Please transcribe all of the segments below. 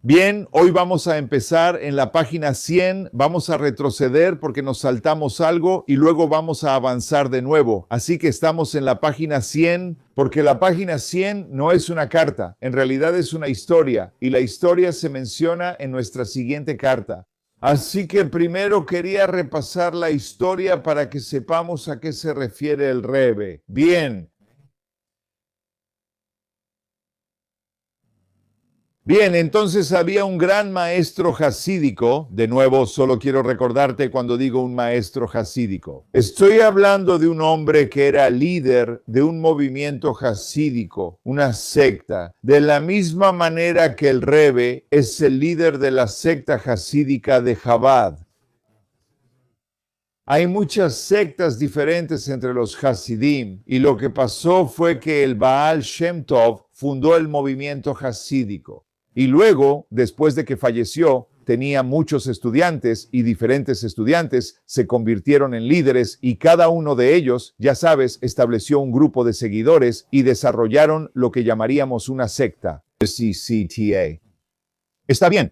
Bien, hoy vamos a empezar en la página 100, vamos a retroceder porque nos saltamos algo y luego vamos a avanzar de nuevo. Así que estamos en la página 100 porque la página 100 no es una carta, en realidad es una historia y la historia se menciona en nuestra siguiente carta. Así que primero quería repasar la historia para que sepamos a qué se refiere el Rebbe. Bien. Bien, entonces había un gran maestro jasídico. De nuevo, solo quiero recordarte cuando digo un maestro jasídico. Estoy hablando de un hombre que era líder de un movimiento jasídico, una secta. De la misma manera que el Rebbe es el líder de la secta jasídica de Chabad. Hay muchas sectas diferentes entre los Hasidim y lo que pasó fue que el Baal Shem Tov fundó el movimiento jasídico. Y luego, después de que falleció, tenía muchos estudiantes y diferentes estudiantes se convirtieron en líderes y cada uno de ellos, ya sabes, estableció un grupo de seguidores y desarrollaron lo que llamaríamos una secta. CCTA. Está bien.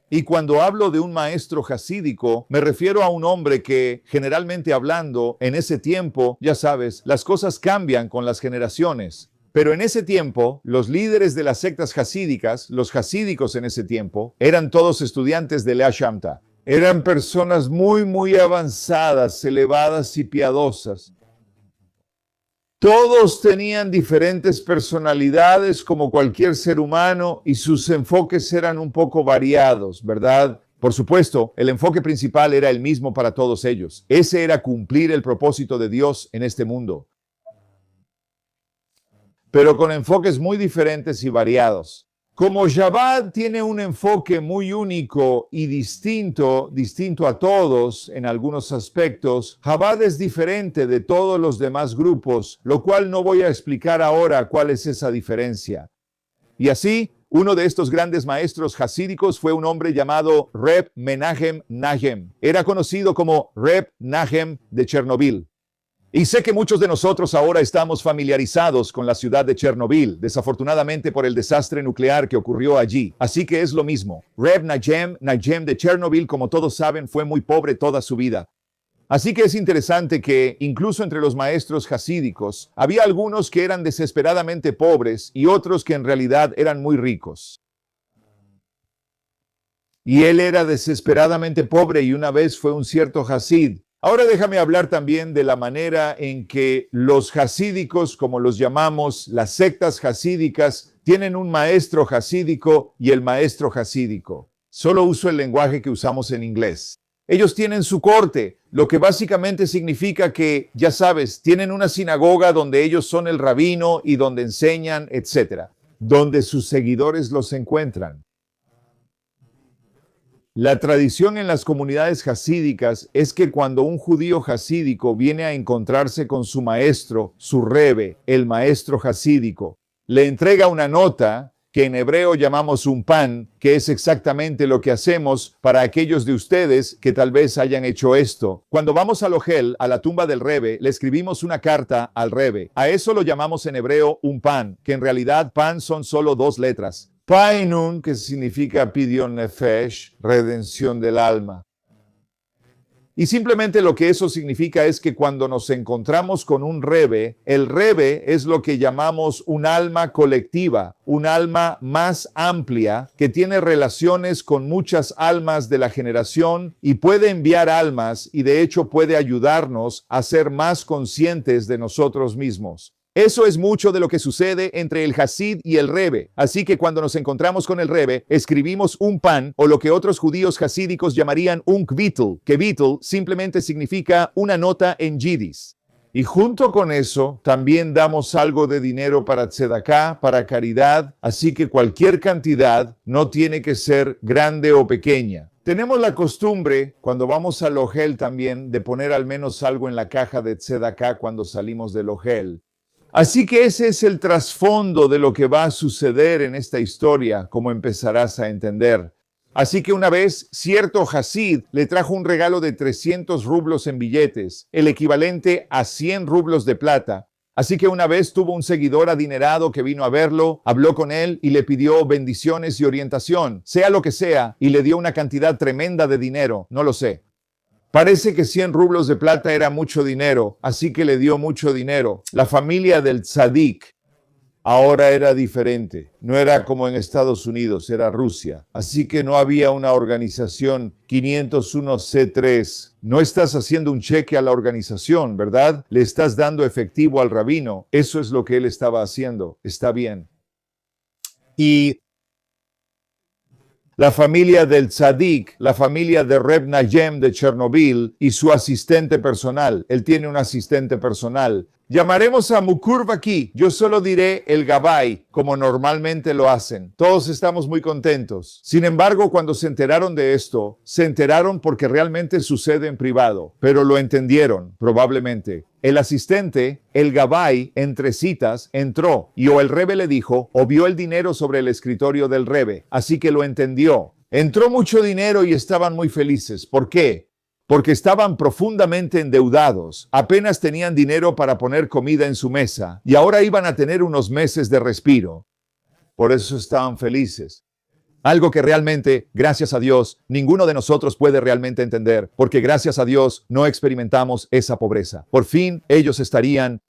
Y cuando hablo de un maestro jasídico, me refiero a un hombre que, generalmente hablando, en ese tiempo, ya sabes, las cosas cambian con las generaciones. Pero en ese tiempo, los líderes de las sectas jasídicas, los jasídicos en ese tiempo, eran todos estudiantes de Lea Shamta. Eran personas muy avanzadas, elevadas y piadosas. Todos tenían diferentes personalidades como cualquier ser humano y sus enfoques eran un poco variados, ¿verdad? Por supuesto, el enfoque principal era el mismo para todos ellos. Ese era cumplir el propósito de Dios en este mundo, pero con enfoques muy diferentes y variados. Como Chabad tiene un enfoque muy único y distinto a todos en algunos aspectos, Chabad es diferente de todos los demás grupos, lo cual no voy a explicar ahora cuál es esa diferencia. Y así, uno de estos grandes maestros jasídicos fue un hombre llamado Reb Menachem Nahem. Era conocido como Reb Nahem de Chernobyl. Y sé que muchos de nosotros ahora estamos familiarizados con la ciudad de Chernobyl, desafortunadamente por el desastre nuclear que ocurrió allí. Así que es lo mismo. Reb Nahem de Chernobyl, como todos saben, fue muy pobre toda su vida. Así que es interesante que, incluso entre los maestros jasídicos, había algunos que eran desesperadamente pobres y otros que en realidad eran muy ricos. Y él era desesperadamente pobre y una vez fue un cierto hasid. Ahora déjame hablar también de la manera en que los jasídicos, como los llamamos, las sectas jasídicas, tienen un maestro jasídico y el maestro jasídico. Solo uso el lenguaje que usamos en inglés. Ellos tienen su corte, lo que básicamente significa que, ya sabes, tienen una sinagoga donde ellos son el rabino y donde enseñan, etc., donde sus seguidores los encuentran. La tradición en las comunidades jasídicas es que cuando un judío jasídico viene a encontrarse con su maestro, su Rebbe, el maestro jasídico, le entrega una nota que en hebreo llamamos un pan, que es exactamente lo que hacemos para aquellos de ustedes que tal vez hayan hecho esto. Cuando vamos al Ohel, a la tumba del Rebbe, le escribimos una carta al Rebbe. A eso lo llamamos en hebreo un pan, que en realidad pan son solo dos letras. Painun, que significa Pidyon Nefesh, redención del alma. Y simplemente lo que eso significa es que cuando nos encontramos con un Rebbe, el Rebbe es lo que llamamos un alma colectiva, un alma más amplia que tiene relaciones con muchas almas de la generación y puede enviar almas y de hecho puede ayudarnos a ser más conscientes de nosotros mismos. Eso es mucho de lo que sucede entre el Hasid y el Rebbe. Así que cuando nos encontramos con el Rebbe, escribimos un pan o lo que otros judíos hasídicos llamarían un kvitl, que vitl simplemente significa una nota en yiddish. Y junto con eso, también damos algo de dinero para tzedaká, para caridad, así que cualquier cantidad no tiene que ser grande o pequeña. Tenemos la costumbre, cuando vamos al Ohel también, de poner al menos algo en la caja de tzedaká cuando salimos del Ohel. Así que ese es el trasfondo de lo que va a suceder en esta historia, como empezarás a entender. Así que una vez, cierto Hasid le trajo un regalo de 300 rublos en billetes, el equivalente a 100 rublos de plata, Así que una vez tuvo un seguidor adinerado que vino a verlo, habló con él y le pidió bendiciones y orientación, sea lo que sea, y le dio una cantidad tremenda de dinero, no lo sé. Parece que 100 rublos de plata era mucho dinero, así que le dio mucho dinero. La familia del tzadik ahora era diferente. No era como en Estados Unidos, era Rusia. Así que no había una organización 501c3. No estás haciendo un cheque a la organización, ¿verdad? Le estás dando efectivo al rabino. Eso es lo que él estaba haciendo. Está bien. Y la familia del tzadik, la familia de Reb Nayem de Chernobyl y su asistente personal. Él tiene un asistente personal. Llamaremos a Mukurvaki. Yo solo diré el Gabay, como normalmente lo hacen. Todos estamos muy contentos. Sin embargo, cuando se enteraron de esto, se enteraron porque realmente sucede en privado, pero lo entendieron, probablemente. El asistente, el Gabay, entre citas, entró y o el Rebe le dijo o vio el dinero sobre el escritorio del Rebe, así que lo entendió. Entró mucho dinero y estaban muy felices. ¿Por qué? Porque estaban profundamente endeudados, apenas tenían dinero para poner comida en su mesa y ahora iban a tener unos meses de respiro. Por eso estaban felices. Algo que realmente, gracias a Dios, ninguno de nosotros puede realmente entender, porque gracias a Dios no experimentamos esa pobreza. Por fin ellos estarían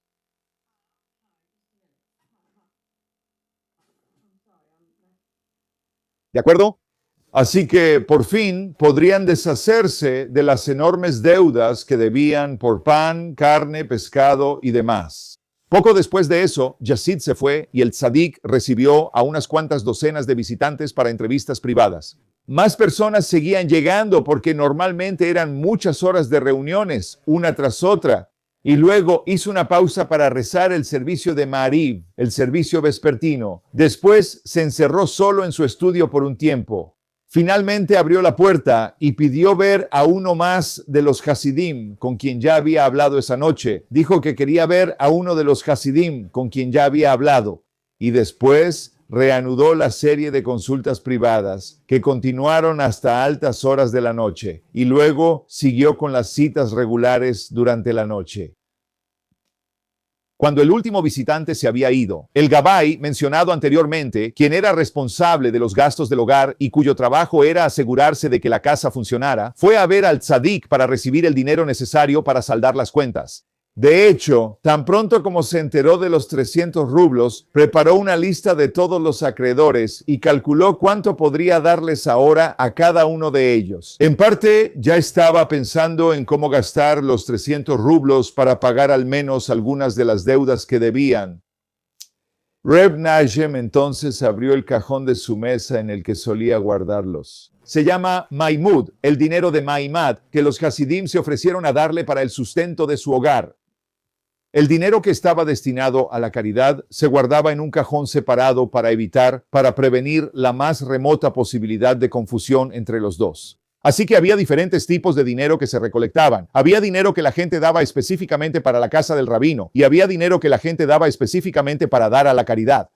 ¿de acuerdo? Así que por fin podrían deshacerse de las enormes deudas que debían por pan, carne, pescado y demás. Poco después de eso, Yazid se fue y el tzadik recibió a unas cuantas docenas de visitantes para entrevistas privadas. Más personas seguían llegando porque normalmente eran muchas horas de reuniones, una tras otra. Y luego hizo una pausa para rezar el servicio de Ma'ariv, el servicio vespertino. Después se encerró solo en su estudio por un tiempo. Finalmente abrió la puerta y pidió ver a uno más de los Hasidim con quien ya había hablado esa noche. Dijo que quería ver a uno de los Hasidim con quien ya había hablado. Y después reanudó la serie de consultas privadas que continuaron hasta altas horas de la noche y luego siguió con las citas regulares durante la noche. Cuando el último visitante se había ido, el Gabay, mencionado anteriormente, quien era responsable de los gastos del hogar y cuyo trabajo era asegurarse de que la casa funcionara, fue a ver al tzadik para recibir el dinero necesario para saldar las cuentas. De hecho, tan pronto como se enteró de los 300 rublos, preparó una lista de todos los acreedores y calculó cuánto podría darles ahora a cada uno de ellos. En parte, ya estaba pensando en cómo gastar los 300 rublos para pagar al menos algunas de las deudas que debían. Reb Nayem entonces abrió el cajón de su mesa en el que solía guardarlos. Se llama Maimud, el dinero de Maimad, que los Hasidim se ofrecieron a darle para el sustento de su hogar. El dinero que estaba destinado a la caridad se guardaba en un cajón separado para prevenir la más remota posibilidad de confusión entre los dos. Así que había diferentes tipos de dinero que se recolectaban. Había dinero que la gente daba específicamente para la casa del rabino y había dinero que la gente daba específicamente para dar a la caridad.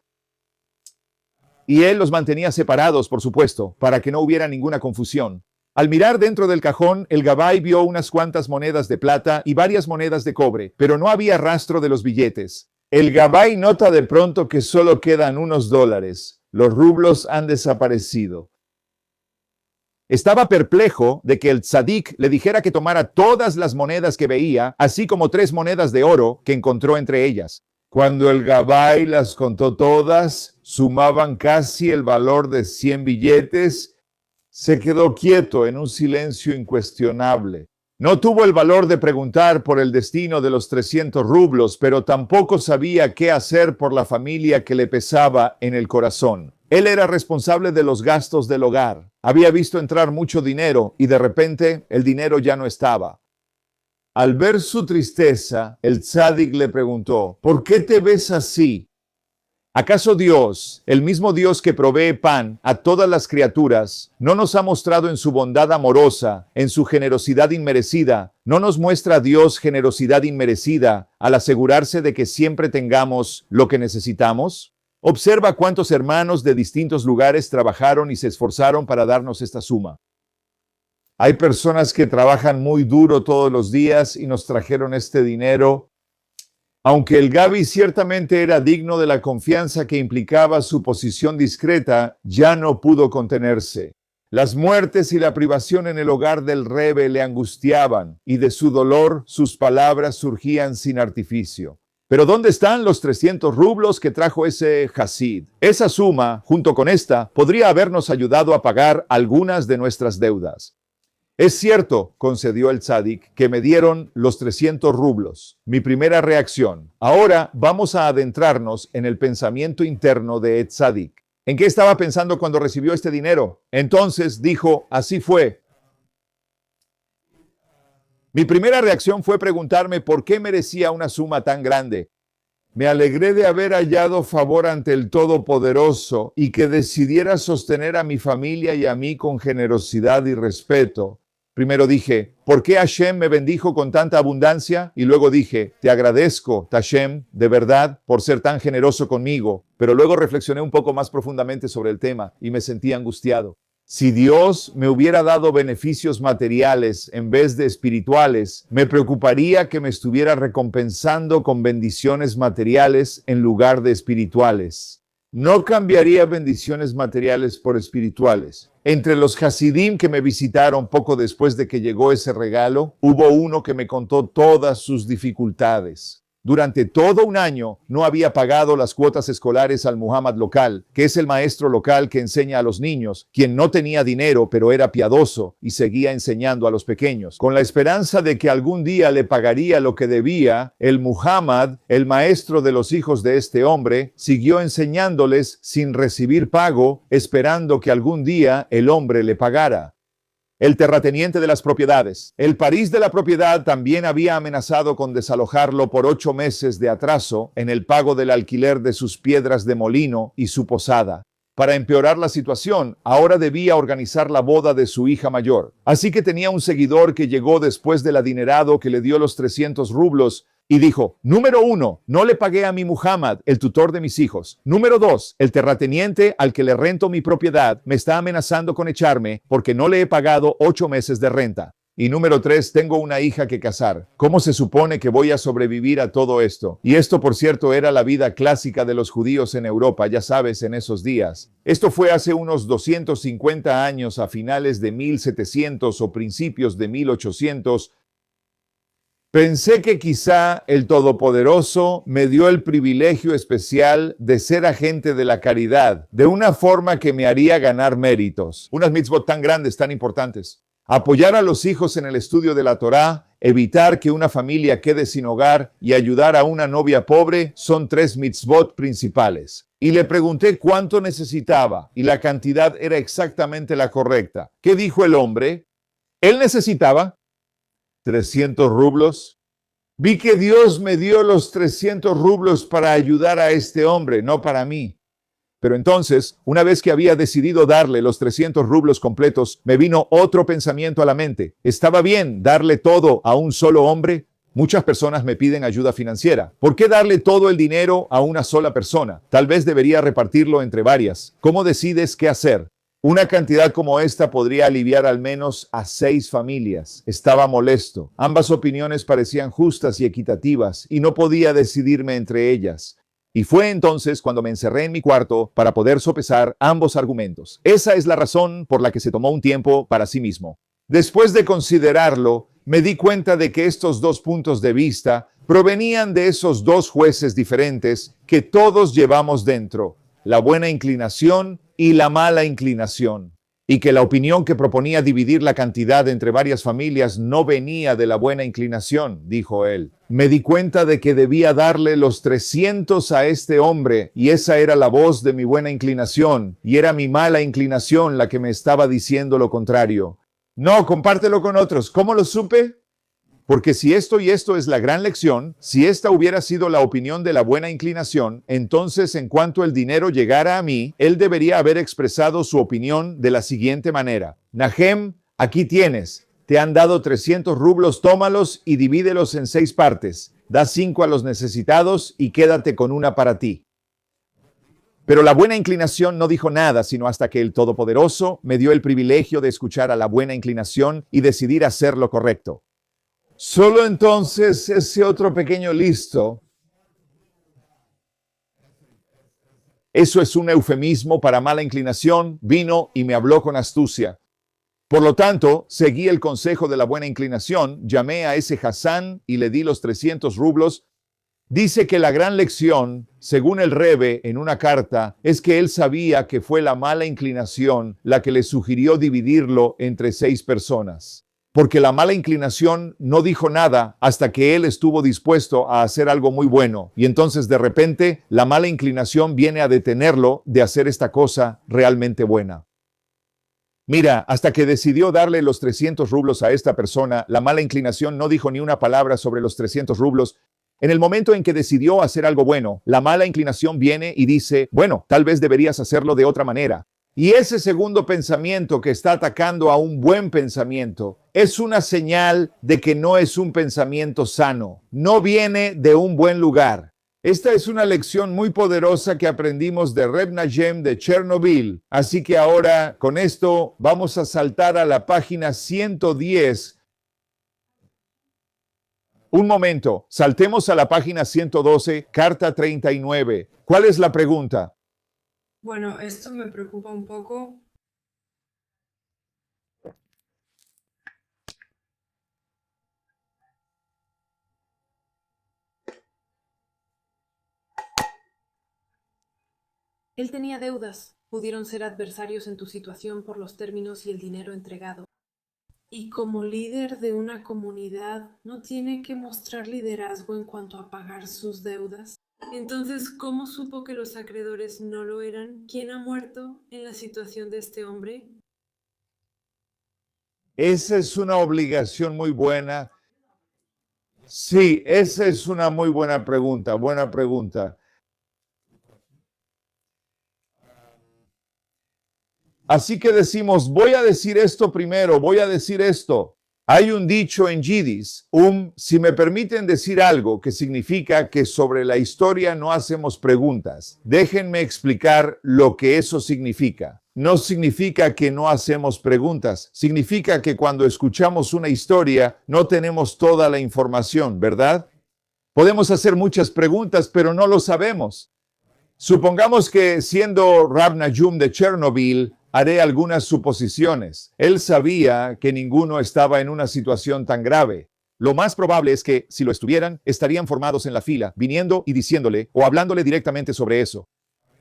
Y él los mantenía separados, por supuesto, para que no hubiera ninguna confusión. Al mirar dentro del cajón, el Gabay vio unas cuantas monedas de plata y varias monedas de cobre, pero no había rastro de los billetes. El Gabay nota de pronto que solo quedan unos dólares. Los rublos han desaparecido. Estaba perplejo de que el tzadik le dijera que tomara todas las monedas que veía, así como 3 monedas de oro que encontró entre ellas. Cuando el Gabay las contó todas, sumaban casi el valor de 100 billetes. Se quedó quieto en un silencio incuestionable. No tuvo el valor de preguntar por el destino de los 300 rublos, pero tampoco sabía qué hacer por la familia que le pesaba en el corazón. Él era responsable de los gastos del hogar. Había visto entrar mucho dinero y de repente el dinero ya no estaba. Al ver su tristeza, el tzadik le preguntó, ¿por qué te ves así? ¿Acaso Dios, el mismo Dios que provee pan a todas las criaturas, no nos ha mostrado en su bondad amorosa, en su generosidad inmerecida? ¿No nos muestra Dios generosidad inmerecida al asegurarse de que siempre tengamos lo que necesitamos? Observa cuántos hermanos de distintos lugares trabajaron y se esforzaron para darnos esta suma. Hay personas que trabajan muy duro todos los días y nos trajeron este dinero. Aunque el Gabi ciertamente era digno de la confianza que implicaba su posición discreta, ya no pudo contenerse. Las muertes y la privación en el hogar del Rebe le angustiaban, y de su dolor sus palabras surgían sin artificio. Pero ¿dónde están los 300 rublos que trajo ese Hasid? Esa suma, junto con esta, podría habernos ayudado a pagar algunas de nuestras deudas. Es cierto, concedió el tzadik, que me dieron los 300 rublos. Mi primera reacción. Ahora vamos a adentrarnos en el pensamiento interno de tzadik. ¿En qué estaba pensando cuando recibió este dinero? Entonces dijo, así fue. Mi primera reacción fue preguntarme por qué merecía una suma tan grande. Me alegré de haber hallado favor ante el Todopoderoso y que decidiera sostener a mi familia y a mí con generosidad y respeto. Primero dije, ¿por qué Hashem me bendijo con tanta abundancia? Y luego dije, te agradezco, Hashem, de verdad, por ser tan generoso conmigo. Pero luego reflexioné un poco más profundamente sobre el tema y me sentí angustiado. Si Dios me hubiera dado beneficios materiales en vez de espirituales, me preocuparía que me estuviera recompensando con bendiciones materiales en lugar de espirituales. No cambiaría bendiciones materiales por espirituales. Entre los Hasidim que me visitaron poco después de que llegó ese regalo, hubo uno que me contó todas sus dificultades. Durante todo un año no había pagado las cuotas escolares al Muhammad local, que es el maestro local que enseña a los niños, quien no tenía dinero pero era piadoso y seguía enseñando a los pequeños. Con la esperanza de que algún día le pagaría lo que debía, el Muhammad, el maestro de los hijos de este hombre, siguió enseñándoles sin recibir pago, esperando que algún día el hombre le pagara. El terrateniente de las propiedades. El París de la propiedad también había amenazado con desalojarlo por 8 meses de atraso en el pago del alquiler de sus piedras de molino y su posada. Para empeorar la situación, ahora debía organizar la boda de su hija mayor. Así que tenía un seguidor que llegó después del adinerado que le dio los 300 rublos y dijo, número 1, no le pagué a mi Muhammad, el tutor de mis hijos. Número 2, el terrateniente al que le rento mi propiedad me está amenazando con echarme porque no le he pagado 8 meses de renta. Y número 3, tengo una hija que casar. ¿Cómo se supone que voy a sobrevivir a todo esto? Y esto, por cierto, era la vida clásica de los judíos en Europa, ya sabes, en esos días. Esto fue hace unos 250 años, a finales de 1700 o principios de 1800. Pensé que quizá el Todopoderoso me dio el privilegio especial de ser agente de la caridad, de una forma que me haría ganar méritos. Unas mitzvot tan grandes, tan importantes. Apoyar a los hijos en el estudio de la Torá, evitar que una familia quede sin hogar y ayudar a una novia pobre son 3 mitzvot principales. Y le pregunté cuánto necesitaba y la cantidad era exactamente la correcta. ¿Qué dijo el hombre? Él necesitaba 300 rublos. Vi que Dios me dio los 300 rublos para ayudar a este hombre, no para mí. Pero entonces, una vez que había decidido darle los 300 rublos completos, me vino otro pensamiento a la mente. ¿Estaba bien darle todo a un solo hombre? Muchas personas me piden ayuda financiera. ¿Por qué darle todo el dinero a una sola persona? Tal vez debería repartirlo entre varias. ¿Cómo decides qué hacer? Una cantidad como esta podría aliviar al menos a 6 familias. Estaba molesto. Ambas opiniones parecían justas y equitativas y no podía decidirme entre ellas. Y fue entonces cuando me encerré en mi cuarto para poder sopesar ambos argumentos. Esa es la razón por la que se tomó un tiempo para sí mismo. Después de considerarlo, me di cuenta de que estos 2 puntos de vista provenían de esos 2 jueces diferentes que todos llevamos dentro, la buena inclinación y la mala inclinación, y que la opinión que proponía dividir la cantidad entre varias familias no venía de la buena inclinación, dijo él. Me di cuenta de que debía darle los 300 a este hombre, y esa era la voz de mi buena inclinación, y era mi mala inclinación la que me estaba diciendo lo contrario. No, compártelo con otros. ¿Cómo lo supe? Porque si esto y esto es la gran lección, si esta hubiera sido la opinión de la buena inclinación, entonces en cuanto el dinero llegara a mí, él debería haber expresado su opinión de la siguiente manera. Nahem, aquí tienes. Te han dado 300 rublos, tómalos y divídelos en 6 partes. Da 5 a los necesitados y quédate con una para ti. Pero la buena inclinación no dijo nada, sino hasta que el Todopoderoso me dio el privilegio de escuchar a la buena inclinación y decidir hacer lo correcto. Solo entonces ese otro pequeño listo Eso es un eufemismo para mala inclinación. Vino y me habló con astucia. Por lo tanto, seguí el consejo de la buena inclinación, llamé a ese Hasán y le di los 300 rublos. Dice que la gran lección, según el Rebbe en una carta, es que él sabía que fue la mala inclinación la que le sugirió dividirlo entre 6 personas. Porque la mala inclinación no dijo nada hasta que él estuvo dispuesto a hacer algo muy bueno. Y entonces de repente la mala inclinación viene a detenerlo de hacer esta cosa realmente buena. Mira, hasta que decidió darle los 300 rublos a esta persona, la mala inclinación no dijo ni una palabra sobre los 300 rublos. En el momento en que decidió hacer algo bueno, la mala inclinación viene y dice, bueno, tal vez deberías hacerlo de otra manera. Y ese segundo pensamiento que está atacando a un buen pensamiento es una señal de que no es un pensamiento sano, no viene de un buen lugar. Esta es una lección muy poderosa que aprendimos de Reb Najem de Chernobyl. Así que ahora, con esto, vamos a saltar a la página 110. Un momento, saltemos a la página 112, carta 39. ¿Cuál es la pregunta? Bueno, esto me preocupa un poco. Él tenía deudas. Pudieron ser adversarios en tu situación por los términos y el dinero entregado. Y como líder de una comunidad, ¿no tiene que mostrar liderazgo en cuanto a pagar sus deudas? Entonces, ¿cómo supo que los acreedores no lo eran? ¿Quién ha muerto en la situación de este hombre? Esa es una obligación muy buena. Sí, esa es una muy buena pregunta, buena pregunta. Así que decimos, voy a decir esto primero, voy a decir esto. Hay un dicho en Yiddish, si me permiten decir algo, que significa que sobre la historia no hacemos preguntas. Déjenme explicar lo que eso significa. No significa que no hacemos preguntas, significa que cuando escuchamos una historia no tenemos toda la información, ¿verdad? Podemos hacer muchas preguntas, pero no lo sabemos. Supongamos que siendo Rab Najum de Chernobyl, haré algunas suposiciones. Él sabía que ninguno estaba en una situación tan grave. Lo más probable es que, si lo estuvieran, estarían formados en la fila, viniendo y diciéndole o hablándole directamente sobre eso.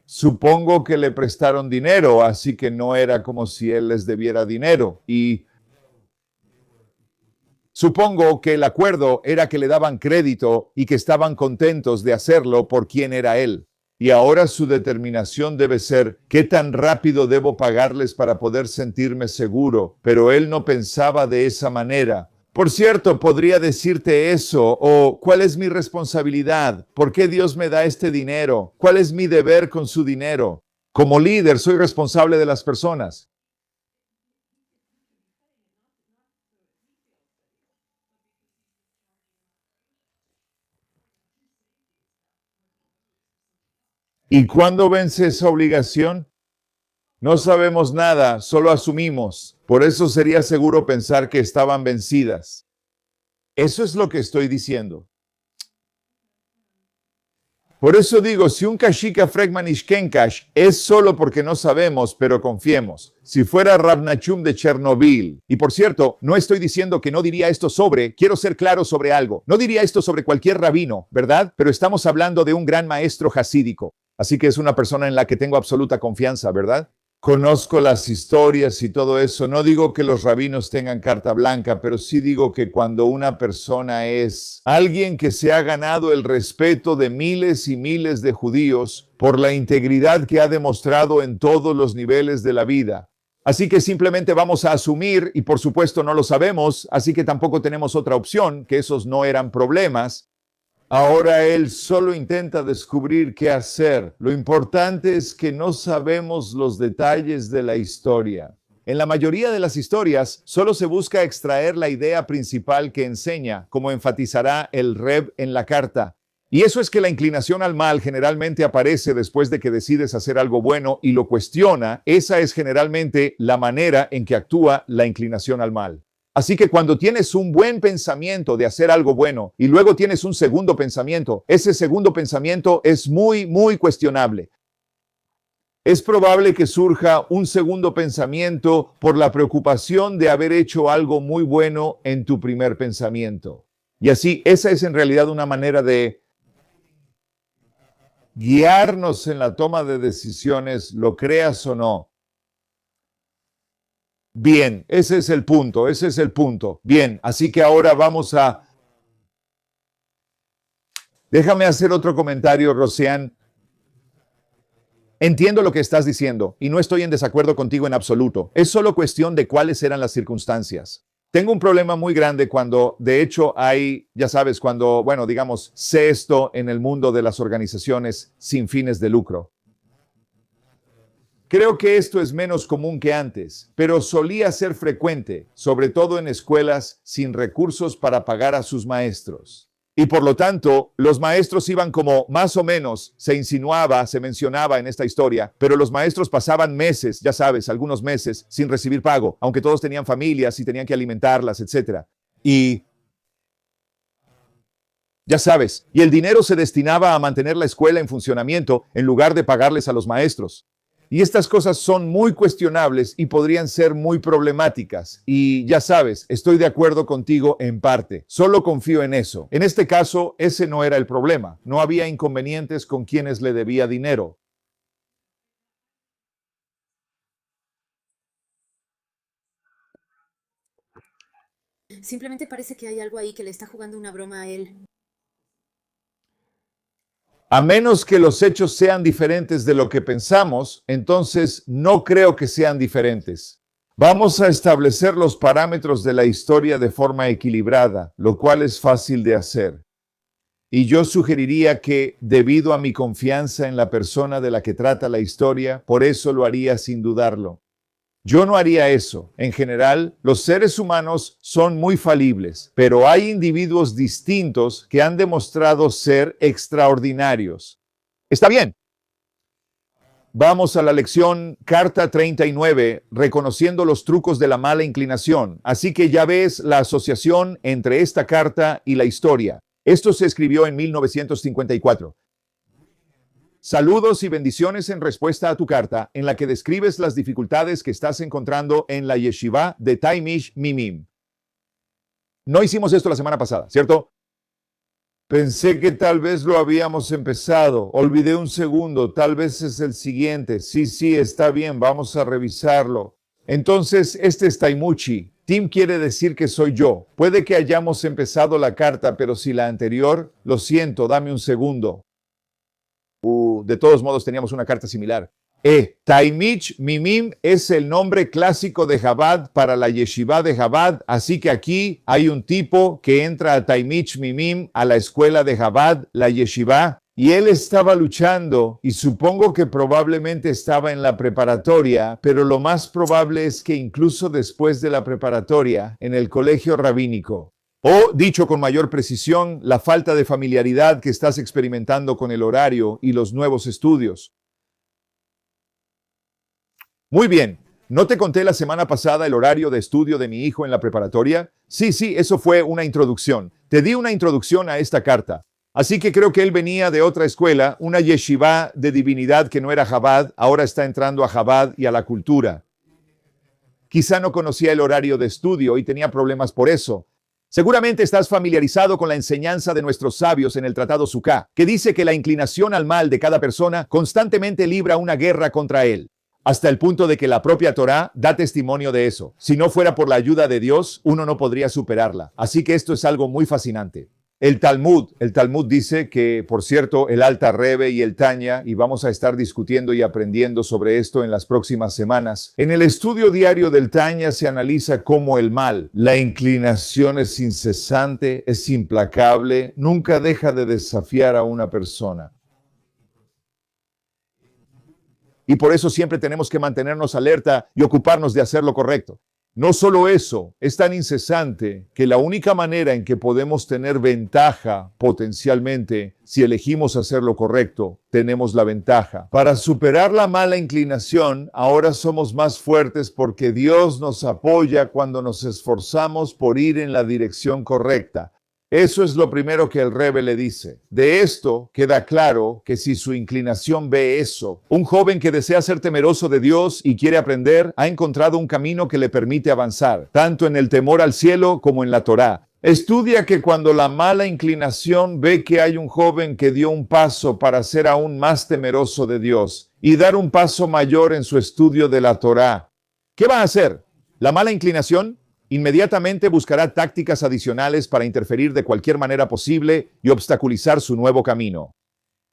Supongo que le prestaron dinero, así que no era como si él les debiera dinero. Y supongo que el acuerdo era que le daban crédito y que estaban contentos de hacerlo por quién era él. Y ahora su determinación debe ser, ¿qué tan rápido debo pagarles para poder sentirme seguro? Pero él no pensaba de esa manera. Por cierto, podría decirte eso, o ¿cuál es mi responsabilidad? ¿Por qué Dios me da este dinero? ¿Cuál es mi deber con su dinero? Como líder, soy responsable de las personas. ¿Y cuándo vence esa obligación? No sabemos nada, solo asumimos. Por eso sería seguro pensar que estaban vencidas. Eso es lo que estoy diciendo. Por eso digo, si un Kashika Fregman Ishkenkash es solo porque no sabemos, pero confiemos. Si fuera Rab Nachum de Chernobyl, y por cierto, no estoy diciendo que no diría esto quiero ser claro sobre algo. No diría esto sobre cualquier rabino, ¿verdad? Pero estamos hablando de un gran maestro hasídico. Así que es una persona en la que tengo absoluta confianza, ¿verdad? Conozco las historias y todo eso. No digo que los rabinos tengan carta blanca, pero sí digo que cuando una persona es alguien que se ha ganado el respeto de miles y miles de judíos por la integridad que ha demostrado en todos los niveles de la vida. Así que simplemente vamos a asumir, y por supuesto no lo sabemos, así que tampoco tenemos otra opción, que esos no eran problemas. Ahora él solo intenta descubrir qué hacer. Lo importante es que no sabemos los detalles de la historia. En la mayoría de las historias, solo se busca extraer la idea principal que enseña, como enfatizará el Reb en la carta. Y eso es que la inclinación al mal generalmente aparece después de que decides hacer algo bueno y lo cuestiona. Esa es generalmente la manera en que actúa la inclinación al mal. Así que cuando tienes un buen pensamiento de hacer algo bueno y luego tienes un segundo pensamiento, ese segundo pensamiento es muy, muy cuestionable. es probable que surja un segundo pensamiento por la preocupación de haber hecho algo muy bueno en tu primer pensamiento. Y así, esa es en realidad una manera de guiarnos en la toma de decisiones, lo creas o no. Bien, ese es el punto, ese es el punto. Bien, así que ahora vamos a... Déjame hacer otro comentario, Roseanne. Entiendo lo que estás diciendo y no estoy en desacuerdo contigo en absoluto. Es solo cuestión de cuáles eran las circunstancias. Tengo un problema muy grande cuando, de hecho, hay, ya sabes, cuando, bueno, digamos, sé esto en el mundo de las organizaciones sin fines de lucro. Creo que esto es menos común que antes, pero solía ser frecuente, sobre todo en escuelas sin recursos para pagar a sus maestros. Y por lo tanto, los maestros iban como más o menos, se insinuaba, se mencionaba en esta historia, pero los maestros pasaban meses, ya sabes, algunos meses, sin recibir pago, aunque todos tenían familias y tenían que alimentarlas, etc. Y, ya sabes, y el dinero se destinaba a mantener la escuela en funcionamiento en lugar de pagarles a los maestros. Y estas cosas son muy cuestionables y podrían ser muy problemáticas. Y ya sabes, estoy de acuerdo contigo en parte. Solo confío en eso. En este caso, ese no era el problema. No había inconvenientes con quienes le debía dinero. Simplemente parece que hay algo ahí que le está jugando una broma a él. A menos que los hechos sean diferentes de lo que pensamos, entonces no creo que sean diferentes. Vamos a establecer los parámetros de la historia de forma equilibrada, lo cual es fácil de hacer. Y yo sugeriría que, debido a mi confianza en la persona de la que trata la historia, por eso lo haría sin dudarlo. Yo no haría eso. En general, los seres humanos son muy falibles, pero hay individuos distintos que han demostrado ser extraordinarios. Está bien. Vamos a la lección Carta 39, reconociendo los trucos de la mala inclinación. Así que ya ves la asociación entre esta carta y la historia. Esto se escribió en 1954. Saludos y bendiciones en respuesta a tu carta, en la que describes las dificultades que estás encontrando en la yeshiva de Taimish Mimim. No hicimos esto la semana pasada, ¿cierto? Pensé que tal vez lo habíamos empezado. Olvidé un segundo, tal vez es el siguiente. Sí, está bien, vamos a revisarlo. Entonces, este es Taimuchi. Tim quiere decir que soy yo. Puede que hayamos empezado la carta, pero si la anterior, lo siento, dame un segundo. De todos modos, teníamos una carta similar. Taimich Mimim es el nombre clásico de Chabad para la yeshiva de Chabad, así que aquí hay un tipo que entra a Taimich Mimim, a la escuela de Chabad, la yeshiva, y él estaba luchando, y supongo que probablemente estaba en la preparatoria, pero lo más probable es que incluso después de la preparatoria, en el colegio rabínico. O, dicho con mayor precisión, la falta de familiaridad que estás experimentando con el horario y los nuevos estudios. Muy bien. ¿No te conté la semana pasada el horario de estudio de mi hijo en la preparatoria? Sí, eso fue una introducción. Te di una introducción a esta carta. Así que creo que él venía de otra escuela, una yeshiva de divinidad que no era Chabad, ahora está entrando a Chabad y a la cultura. Quizá no conocía el horario de estudio y tenía problemas por eso. Seguramente estás familiarizado con la enseñanza de nuestros sabios en el Tratado Sukkah, que dice que la inclinación al mal de cada persona constantemente libra una guerra contra él, hasta el punto de que la propia Torá da testimonio de eso. Si no fuera por la ayuda de Dios, uno no podría superarla. Así que esto es algo muy fascinante. El Talmud dice que, por cierto, el Alta Rebbe y el Tanya, y vamos a estar discutiendo y aprendiendo sobre esto en las próximas semanas. En el estudio diario del Tanya se analiza cómo el mal, la inclinación es incesante, es implacable, nunca deja de desafiar a una persona. Y por eso siempre tenemos que mantenernos alerta y ocuparnos de hacer lo correcto. No solo eso, es tan incesante que la única manera en que podemos tener ventaja potencialmente, si elegimos hacer lo correcto, tenemos la ventaja. Para superar la mala inclinación, ahora somos más fuertes porque Dios nos apoya cuando nos esforzamos por ir en la dirección correcta. Eso es lo primero que el Rebbe le dice. De esto queda claro que si su inclinación ve eso, un joven que desea ser temeroso de Dios y quiere aprender, ha encontrado un camino que le permite avanzar, tanto en el temor al cielo como en la Torá. Estudia que cuando la mala inclinación ve que hay un joven que dio un paso para ser aún más temeroso de Dios y dar un paso mayor en su estudio de la Torá, ¿qué va a hacer? La mala inclinación inmediatamente buscará tácticas adicionales para interferir de cualquier manera posible y obstaculizar su nuevo camino.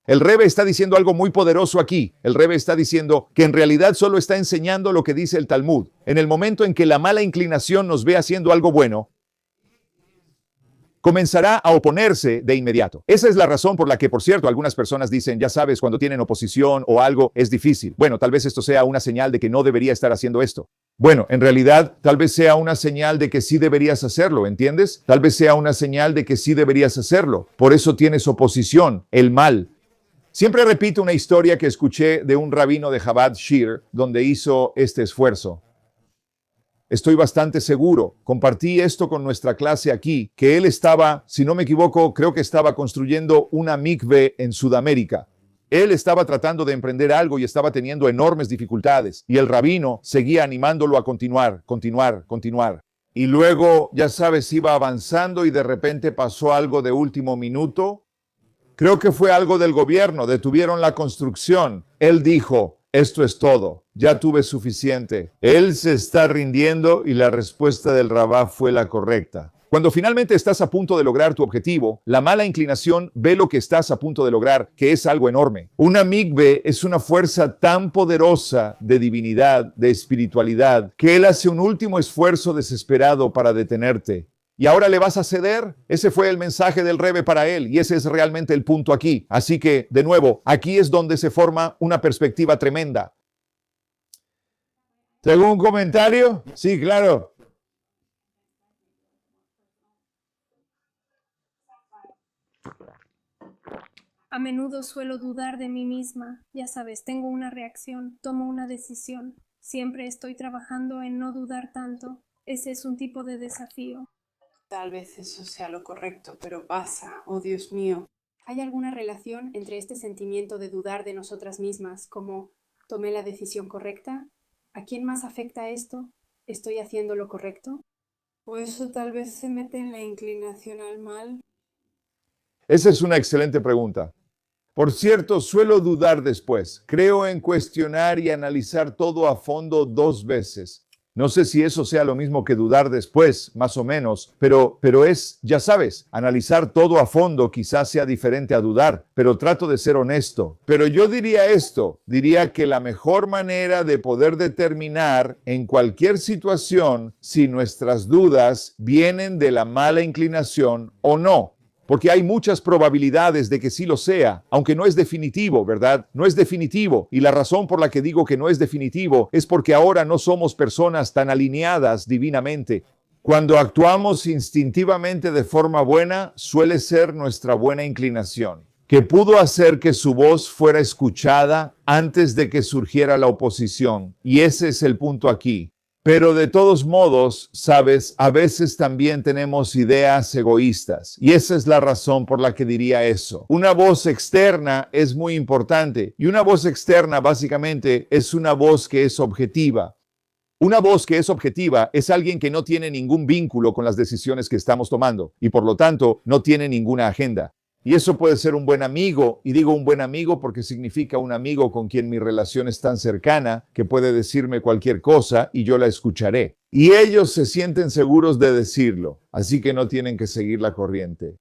El Rebbe está diciendo algo muy poderoso aquí. El Rebbe está diciendo que en realidad solo está enseñando lo que dice el Talmud. En el momento en que la mala inclinación nos ve haciendo algo bueno, comenzará a oponerse de inmediato. Esa es la razón por la que, por cierto, algunas personas dicen, ya sabes, cuando tienen oposición o algo es difícil. Bueno, tal vez esto sea una señal de que no debería estar haciendo esto. Bueno, en realidad, tal vez sea una señal de que sí deberías hacerlo, ¿entiendes? Tal vez sea una señal de que sí deberías hacerlo. Por eso tienes oposición, el mal. Siempre repito una historia que escuché de un rabino de Chabad Shir, donde hizo este esfuerzo. Estoy bastante seguro, compartí esto con nuestra clase aquí, que él estaba, si no me equivoco, creo que estaba construyendo una mikve en Sudamérica. Él estaba tratando de emprender algo y estaba teniendo enormes dificultades, y el rabino seguía animándolo a continuar. Y luego, ya sabes, iba avanzando y de repente pasó algo de último minuto. Creo que fue algo del gobierno, detuvieron la construcción. Él dijo, esto es todo, ya tuve suficiente. Él se está rindiendo y la respuesta del rabá fue la correcta. Cuando finalmente estás a punto de lograr tu objetivo, la mala inclinación ve lo que estás a punto de lograr, que es algo enorme. Una mikve es una fuerza tan poderosa de divinidad, de espiritualidad, que él hace un último esfuerzo desesperado para detenerte. ¿Y ahora le vas a ceder? Ese fue el mensaje del Rebbe para él y ese es realmente el punto aquí. Así que, de nuevo, aquí es donde se forma una perspectiva tremenda. ¿Tengo un comentario? Sí, claro. A menudo suelo dudar de mí misma. Ya sabes, tengo una reacción, tomo una decisión. Siempre estoy trabajando en no dudar tanto. Ese es un tipo de desafío. Tal vez eso sea lo correcto, pero pasa. Oh, Dios mío. ¿Hay alguna relación entre este sentimiento de dudar de nosotras mismas, como tomé la decisión correcta? ¿A quién más afecta esto? ¿Estoy haciendo lo correcto? ¿O eso tal vez se mete en la inclinación al mal? Esa es una excelente pregunta. Por cierto, suelo dudar después. Creo en cuestionar y analizar todo a fondo 2 veces. No sé si eso sea lo mismo que dudar después, más o menos, pero es, ya sabes, analizar todo a fondo quizás sea diferente a dudar, pero trato de ser honesto. Pero yo diría esto, diría que la mejor manera de poder determinar en cualquier situación si nuestras dudas vienen de la mala inclinación o no. Porque hay muchas probabilidades de que sí lo sea, aunque no es definitivo, ¿verdad? No es definitivo. Y la razón por la que digo que no es definitivo es porque ahora no somos personas tan alineadas divinamente. Cuando actuamos instintivamente de forma buena, suele ser nuestra buena inclinación, que pudo hacer que su voz fuera escuchada antes de que surgiera la oposición. Y ese es el punto aquí. Pero de todos modos, sabes, a veces también tenemos ideas egoístas. Y esa es la razón por la que diría eso. Una voz externa es muy importante. Y una voz externa básicamente es una voz que es objetiva. Una voz que es objetiva es alguien que no tiene ningún vínculo con las decisiones que estamos tomando. Y por lo tanto, no tiene ninguna agenda. Y eso puede ser un buen amigo, y digo un buen amigo porque significa un amigo con quien mi relación es tan cercana que puede decirme cualquier cosa y yo la escucharé. Y ellos se sienten seguros de decirlo, así que no tienen que seguir la corriente.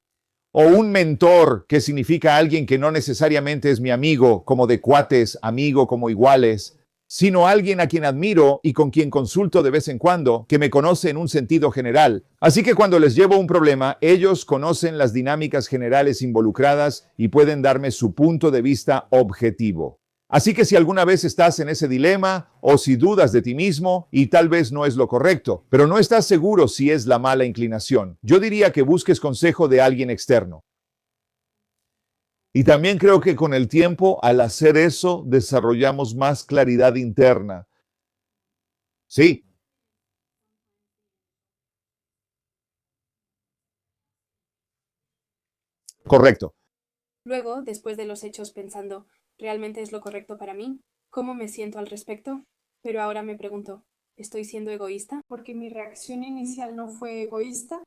O un mentor, que significa alguien que no necesariamente es mi amigo, como de cuates, amigo como iguales, sino alguien a quien admiro y con quien consulto de vez en cuando, que me conoce en un sentido general. Así que cuando les llevo un problema, ellos conocen las dinámicas generales involucradas y pueden darme su punto de vista objetivo. Así que si alguna vez estás en ese dilema o si dudas de ti mismo y tal vez no es lo correcto, pero no estás seguro si es la mala inclinación, yo diría que busques consejo de alguien externo. Y también creo que con el tiempo, al hacer eso, desarrollamos más claridad interna. Sí. Correcto. Luego, después de los hechos, pensando, ¿realmente es lo correcto para mí? ¿Cómo me siento al respecto? Pero ahora me pregunto, ¿estoy siendo egoísta? Porque mi reacción inicial no fue egoísta.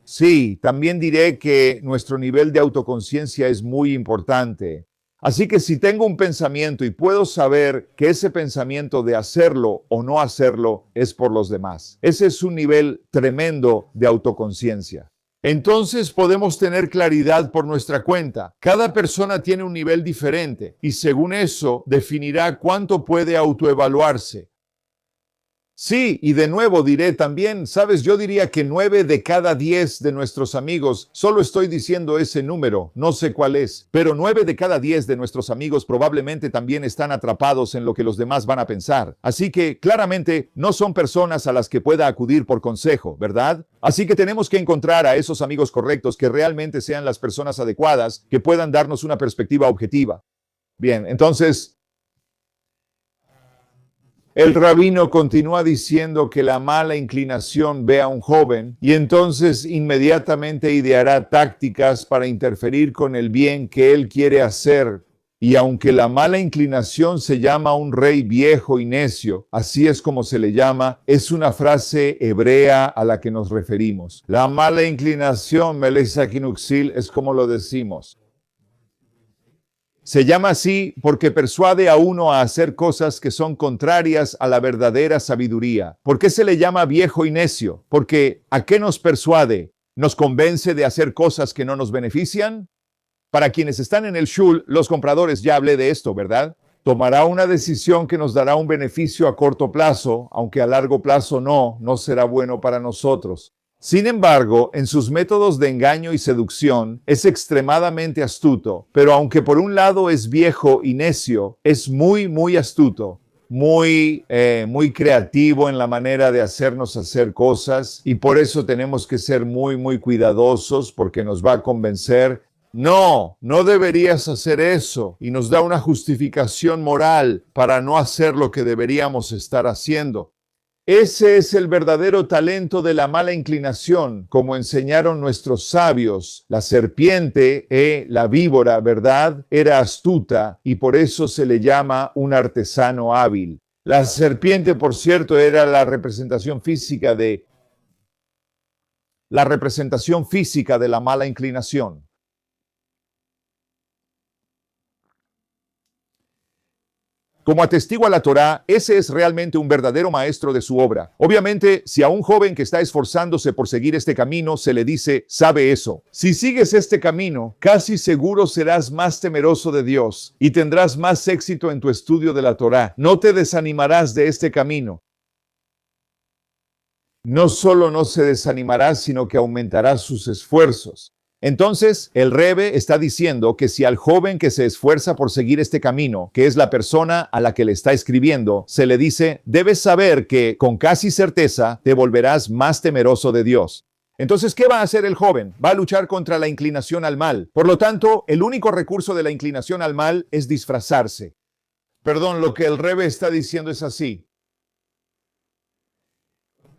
Sí, también diré que nuestro nivel de autoconciencia es muy importante. Así que si tengo un pensamiento y puedo saber que ese pensamiento de hacerlo o no hacerlo es por los demás, ese es un nivel tremendo de autoconciencia. Entonces podemos tener claridad por nuestra cuenta. Cada persona tiene un nivel diferente y según eso definirá cuánto puede autoevaluarse. Sí, y de nuevo diré también, sabes, yo diría que 9 de cada 10 de nuestros amigos, solo estoy diciendo ese número, no sé cuál es, pero 9 de cada 10 de nuestros amigos probablemente también están atrapados en lo que los demás van a pensar. Así que claramente no son personas a las que pueda acudir por consejo, ¿verdad? Así que tenemos que encontrar a esos amigos correctos que realmente sean las personas adecuadas, que puedan darnos una perspectiva objetiva. Bien, entonces el rabino continúa diciendo que la mala inclinación ve a un joven y entonces inmediatamente ideará tácticas para interferir con el bien que él quiere hacer. Y aunque la mala inclinación se llama un rey viejo y necio, así es como se le llama, es una frase hebrea a la que nos referimos. La mala inclinación, Melesakinuxil, es como lo decimos. Se llama así porque persuade a uno a hacer cosas que son contrarias a la verdadera sabiduría. ¿Por qué se le llama viejo y necio? Porque ¿a qué nos persuade? ¿Nos convence de hacer cosas que no nos benefician? Para quienes están en el shul, los compradores, ya hablé de esto, ¿verdad? Tomará una decisión que nos dará un beneficio a corto plazo, aunque a largo plazo no será bueno para nosotros. Sin embargo, en sus métodos de engaño y seducción es extremadamente astuto, pero aunque por un lado es viejo y necio, es muy astuto, muy creativo en la manera de hacernos hacer cosas y por eso tenemos que ser muy cuidadosos porque nos va a convencer. No deberías hacer eso y nos da una justificación moral para no hacer lo que deberíamos estar haciendo. Ese es el verdadero talento de la mala inclinación, como enseñaron nuestros sabios. La serpiente, la víbora, ¿verdad? Era astuta y por eso se le llama un artesano hábil. La serpiente, por cierto, era la representación física de la mala inclinación. Como atestigua la Torá, ese es realmente un verdadero maestro de su obra. Obviamente, si a un joven que está esforzándose por seguir este camino se le dice, sabe eso. Si sigues este camino, casi seguro serás más temeroso de Dios y tendrás más éxito en tu estudio de la Torá. No te desanimarás de este camino. No solo no se desanimará, sino que aumentará sus esfuerzos. Entonces, el Rebbe está diciendo que si al joven que se esfuerza por seguir este camino, que es la persona a la que le está escribiendo, se le dice, debes saber que con casi certeza te volverás más temeroso de Dios. Entonces, ¿qué va a hacer el joven? Va a luchar contra la inclinación al mal. Por lo tanto, el único recurso de la inclinación al mal es disfrazarse. Perdón, lo que el Rebbe está diciendo es así.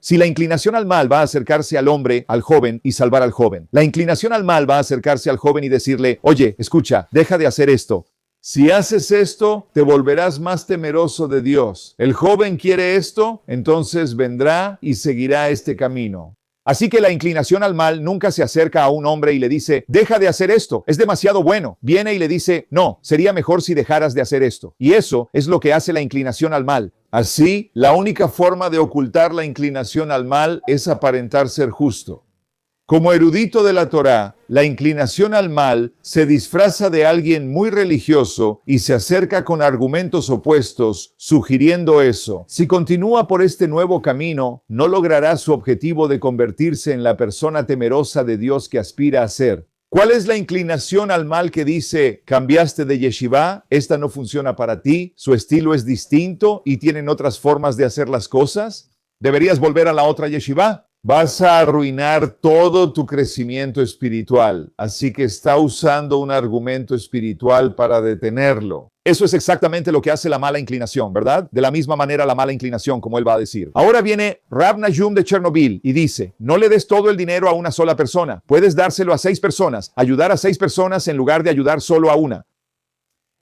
Si la inclinación al mal va a acercarse al hombre, al joven, y salvar al joven. La inclinación al mal va a acercarse al joven y decirle, oye, escucha, deja de hacer esto. Si haces esto, te volverás más temeroso de Dios. El joven quiere esto, entonces vendrá y seguirá este camino. Así que la inclinación al mal nunca se acerca a un hombre y le dice, deja de hacer esto, es demasiado bueno. Viene y le dice, no, sería mejor si dejaras de hacer esto. Y eso es lo que hace la inclinación al mal. Así, la única forma de ocultar la inclinación al mal es aparentar ser justo. Como erudito de la Torá, la inclinación al mal se disfraza de alguien muy religioso y se acerca con argumentos opuestos, sugiriendo eso. Si continúa por este nuevo camino, no logrará su objetivo de convertirse en la persona temerosa de Dios que aspira a ser. ¿Cuál es la inclinación al mal que dice, cambiaste de yeshiva, esta no funciona para ti, su estilo es distinto y tienen otras formas de hacer las cosas? ¿Deberías volver a la otra yeshiva? vas a arruinar todo tu crecimiento espiritual. Así que está usando un argumento espiritual para detenerlo. Eso es exactamente lo que hace la mala inclinación, ¿verdad? De la misma manera la mala inclinación, como él va a decir. Ahora viene Rab Nahum de Chernobyl y dice, no le des todo el dinero a una sola persona. Puedes dárselo a 6 personas, ayudar a 6 personas en lugar de ayudar solo a una.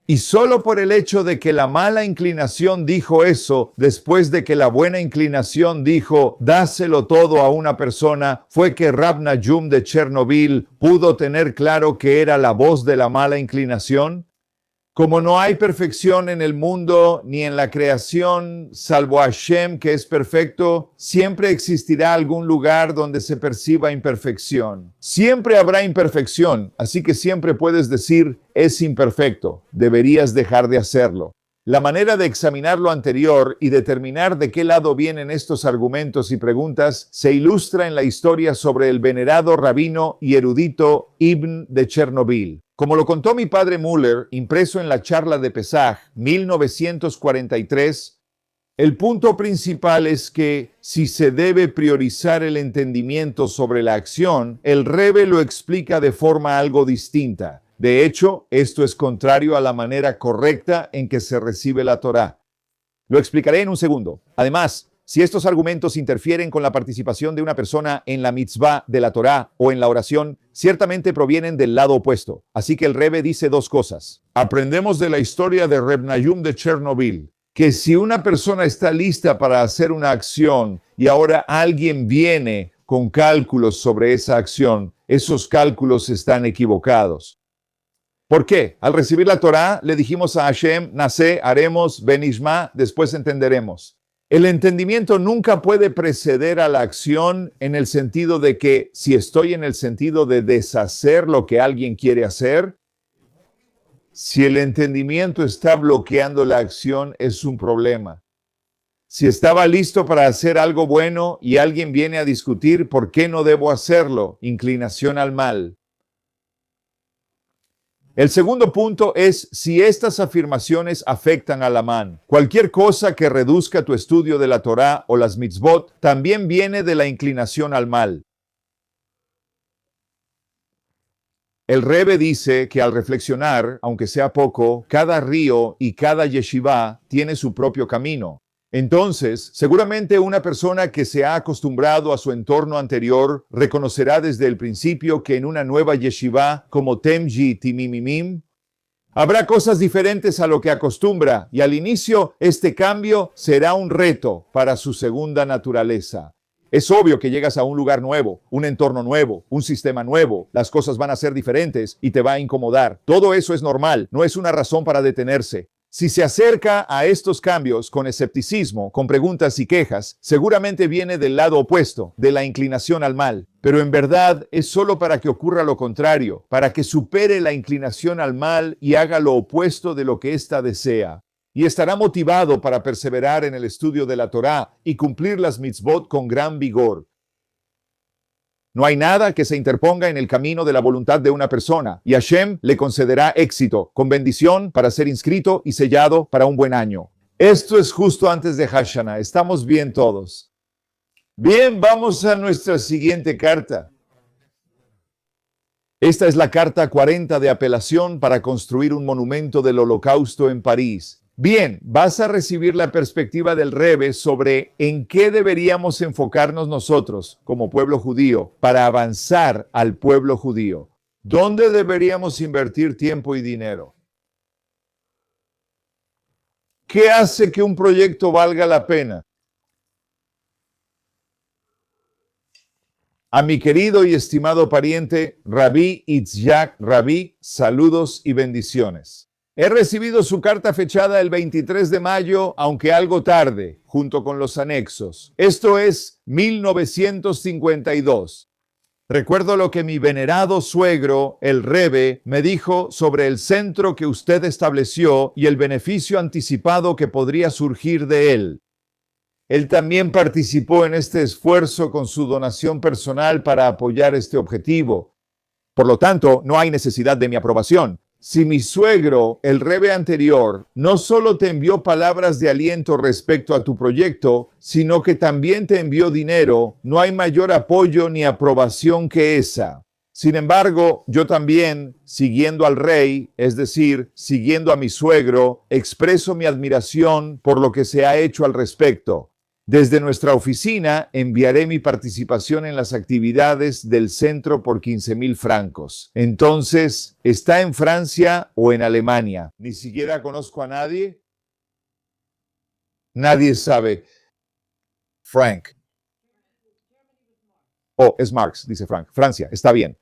Y solo por el hecho de que la mala inclinación dijo eso, después de que la buena inclinación dijo, dáselo todo a una persona, fue que Rab Nahum de Chernobyl pudo tener claro que era la voz de la mala inclinación. Como no hay perfección en el mundo ni en la creación, salvo Hashem, que es perfecto, siempre existirá algún lugar donde se perciba imperfección. Siempre habrá imperfección, así que siempre puedes decir, es imperfecto, deberías dejar de hacerlo. La manera de examinar lo anterior y determinar de qué lado vienen estos argumentos y preguntas se ilustra en la historia sobre el venerado rabino y erudito Ibn de Chernobyl. Como lo contó mi padre Müller, impreso en la charla de Pesaj, 1943, el punto principal es que si se debe priorizar el entendimiento sobre la acción, el Rebbe lo explica de forma algo distinta. De hecho, esto es contrario a la manera correcta en que se recibe la Torá. Lo explicaré en un segundo. Además, si estos argumentos interfieren con la participación de una persona en la mitzvah de la Torá o en la oración, ciertamente provienen del lado opuesto. Así que el Rebbe dice 2 cosas. Aprendemos de la historia de Reb Nahum de Chernobyl, que si una persona está lista para hacer una acción y ahora alguien viene con cálculos sobre esa acción, esos cálculos están equivocados. ¿Por qué? Al recibir la Torá, le dijimos a Hashem, Nacé, haremos, Benishma, después entenderemos. El entendimiento nunca puede preceder a la acción en el sentido de que si estoy en el sentido de deshacer lo que alguien quiere hacer, si el entendimiento está bloqueando la acción, es un problema. Si estaba listo para hacer algo bueno y alguien viene a discutir por qué no debo hacerlo, inclinación al mal. El segundo punto es si estas afirmaciones afectan al amán. Cualquier cosa que reduzca tu estudio de la Torá o las mitzvot también viene de la inclinación al mal. El Rebbe dice que al reflexionar, aunque sea poco, cada río y cada yeshiva tiene su propio camino. Entonces, seguramente una persona que se ha acostumbrado a su entorno anterior reconocerá desde el principio que en una nueva yeshiva como Temji Timimimim habrá cosas diferentes a lo que acostumbra y al inicio este cambio será un reto para su segunda naturaleza. Es obvio que llegas a un lugar nuevo, un entorno nuevo, un sistema nuevo, las cosas van a ser diferentes y te va a incomodar. Todo eso es normal, no es una razón para detenerse. Si se acerca a estos cambios con escepticismo, con preguntas y quejas, seguramente viene del lado opuesto, de la inclinación al mal. Pero en verdad es solo para que ocurra lo contrario, para que supere la inclinación al mal y haga lo opuesto de lo que ésta desea. Y estará motivado para perseverar en el estudio de la Torá y cumplir las mitzvot con gran vigor. No hay nada que se interponga en el camino de la voluntad de una persona, y Hashem le concederá éxito, con bendición para ser inscrito y sellado para un buen año. Esto es justo antes de Hashanah. ¿Estamos bien todos? Bien, vamos a nuestra siguiente carta. Esta es la carta 40 de apelación para construir un monumento del Holocausto en París. Bien, vas a recibir la perspectiva del Rebbe sobre en qué deberíamos enfocarnos nosotros como pueblo judío para avanzar al pueblo judío. ¿Dónde deberíamos invertir tiempo y dinero? ¿Qué hace que un proyecto valga la pena? A mi querido y estimado pariente Rabbi Itzhak Rabbi, saludos y bendiciones. He recibido su carta fechada el 23 de mayo, aunque algo tarde, junto con los anexos. Esto es 1952. Recuerdo lo que mi venerado suegro, el Rebbe, me dijo sobre el centro que usted estableció y el beneficio anticipado que podría surgir de él. Él también participó en este esfuerzo con su donación personal para apoyar este objetivo. Por lo tanto, no hay necesidad de mi aprobación. Si mi suegro, el rebe anterior, no solo te envió palabras de aliento respecto a tu proyecto, sino que también te envió dinero, no hay mayor apoyo ni aprobación que esa. Sin embargo, yo también, siguiendo al rey, es decir, siguiendo a mi suegro, expreso mi admiración por lo que se ha hecho al respecto. Desde nuestra oficina enviaré mi participación en las actividades del centro por 15,000 francos. Entonces, ¿está en Francia o en Alemania? Ni siquiera conozco a nadie. Nadie sabe. Frank. Oh, es Marx, dice Frank. Francia, está bien.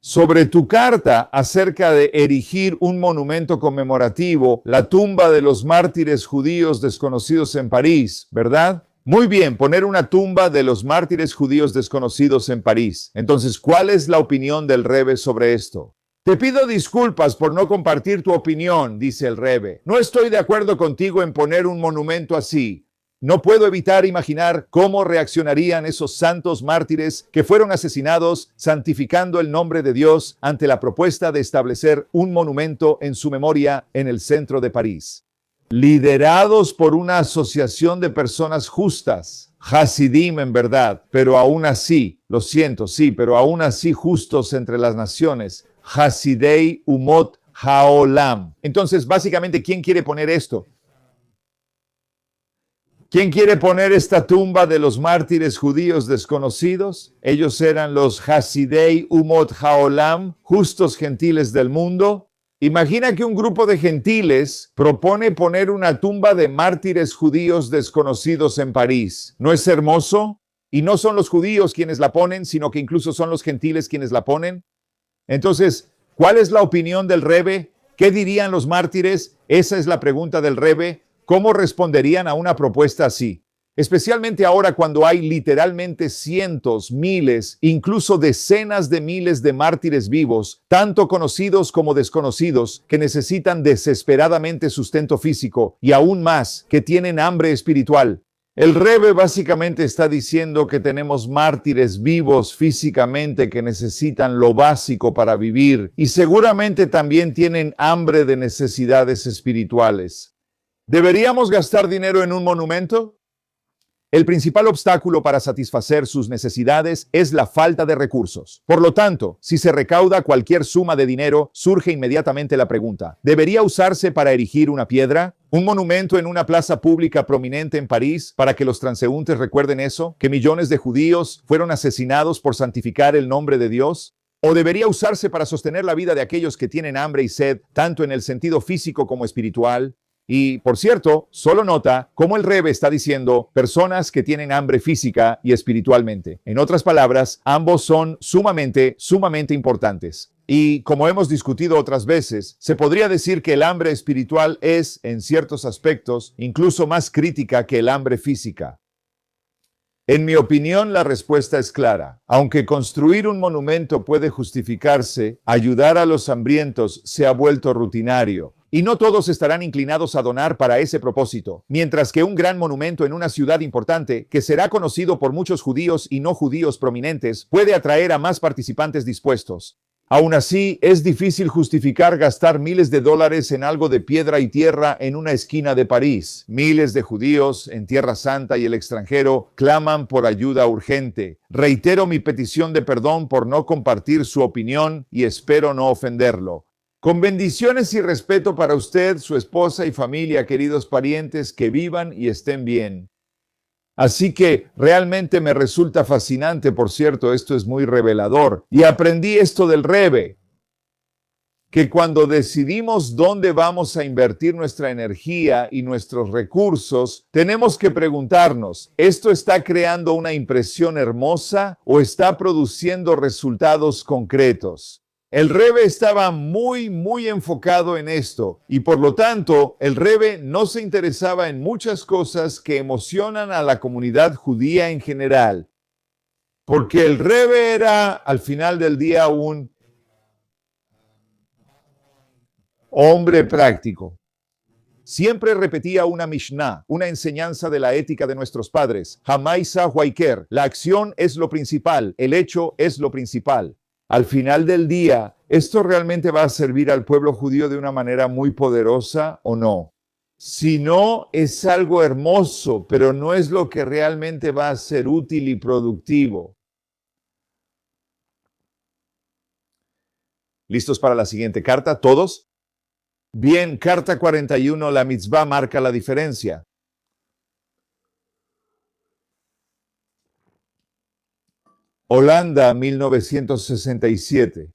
Sobre tu carta acerca de erigir un monumento conmemorativo, la tumba de los mártires judíos desconocidos en París, ¿verdad? Muy bien, poner una tumba de los mártires judíos desconocidos en París. Entonces, ¿cuál es la opinión del Rebe sobre esto? Te pido disculpas por no compartir tu opinión, dice el Rebe. No estoy de acuerdo contigo en poner un monumento así. No puedo evitar imaginar cómo reaccionarían esos santos mártires que fueron asesinados santificando el nombre de Dios ante la propuesta de establecer un monumento en su memoria en el centro de París. Liderados por una asociación de personas justas, Hasidim en verdad, pero aún así, lo siento, sí, pero aún así justos entre las naciones, Hasidei Umot Haolam. Entonces, básicamente, ¿quién quiere poner esto? ¿Quién quiere poner esta tumba de los mártires judíos desconocidos? Ellos eran los Hasidei Umot Haolam, justos gentiles del mundo. Imagina que un grupo de gentiles propone poner una tumba de mártires judíos desconocidos en París. ¿No es hermoso? Y no son los judíos quienes la ponen, sino que incluso son los gentiles quienes la ponen. Entonces, ¿cuál es la opinión del Rebe? ¿Qué dirían los mártires? Esa es la pregunta del Rebe. ¿Cómo responderían a una propuesta así? Especialmente ahora cuando hay literalmente cientos, miles, incluso decenas de miles de mártires vivos, tanto conocidos como desconocidos, que necesitan desesperadamente sustento físico y aún más, que tienen hambre espiritual. El Rebe básicamente está diciendo que tenemos mártires vivos físicamente que necesitan lo básico para vivir y seguramente también tienen hambre de necesidades espirituales. ¿Deberíamos gastar dinero en un monumento? El principal obstáculo para satisfacer sus necesidades es la falta de recursos. Por lo tanto, si se recauda cualquier suma de dinero, surge inmediatamente la pregunta: ¿debería usarse para erigir una piedra? ¿Un monumento en una plaza pública prominente en París para que los transeúntes recuerden eso? ¿Que millones de judíos fueron asesinados por santificar el nombre de Dios? ¿O debería usarse para sostener la vida de aquellos que tienen hambre y sed, tanto en el sentido físico como espiritual? Y, por cierto, solo nota cómo el Rebe está diciendo personas que tienen hambre física y espiritualmente. En otras palabras, ambos son sumamente importantes. Y, como hemos discutido otras veces, se podría decir que el hambre espiritual es, en ciertos aspectos, incluso más crítica que el hambre física. En mi opinión, la respuesta es clara. Aunque construir un monumento puede justificarse, ayudar a los hambrientos se ha vuelto rutinario. Y no todos estarán inclinados a donar para ese propósito, mientras que un gran monumento en una ciudad importante, que será conocido por muchos judíos y no judíos prominentes, puede atraer a más participantes dispuestos. Aún así, es difícil justificar gastar miles de dólares en algo de piedra y tierra en una esquina de París. Miles de judíos en Tierra Santa y el extranjero claman por ayuda urgente. Reitero mi petición de perdón por no compartir su opinión y espero no ofenderlo. Con bendiciones y respeto para usted, su esposa y familia, queridos parientes, que vivan y estén bien. Así que realmente me resulta fascinante, por cierto, esto es muy revelador. Y aprendí esto del Rebe, que cuando decidimos dónde vamos a invertir nuestra energía y nuestros recursos, tenemos que preguntarnos, ¿esto está creando una impresión hermosa o está produciendo resultados concretos? El Rebe estaba muy enfocado en esto y por lo tanto el Rebe no se interesaba en muchas cosas que emocionan a la comunidad judía en general, porque el Rebe era al final del día un hombre práctico. Siempre repetía una Mishnah, una enseñanza de la ética de nuestros padres. Hamaisa Huayker, la acción es lo principal, el hecho es lo principal. Al final del día, ¿esto realmente va a servir al pueblo judío de una manera muy poderosa o no? Si no, es algo hermoso, pero no es lo que realmente va a ser útil y productivo. ¿Listos para la siguiente carta, todos? Bien, carta 41, la mitzvah marca la diferencia. Holanda, 1967.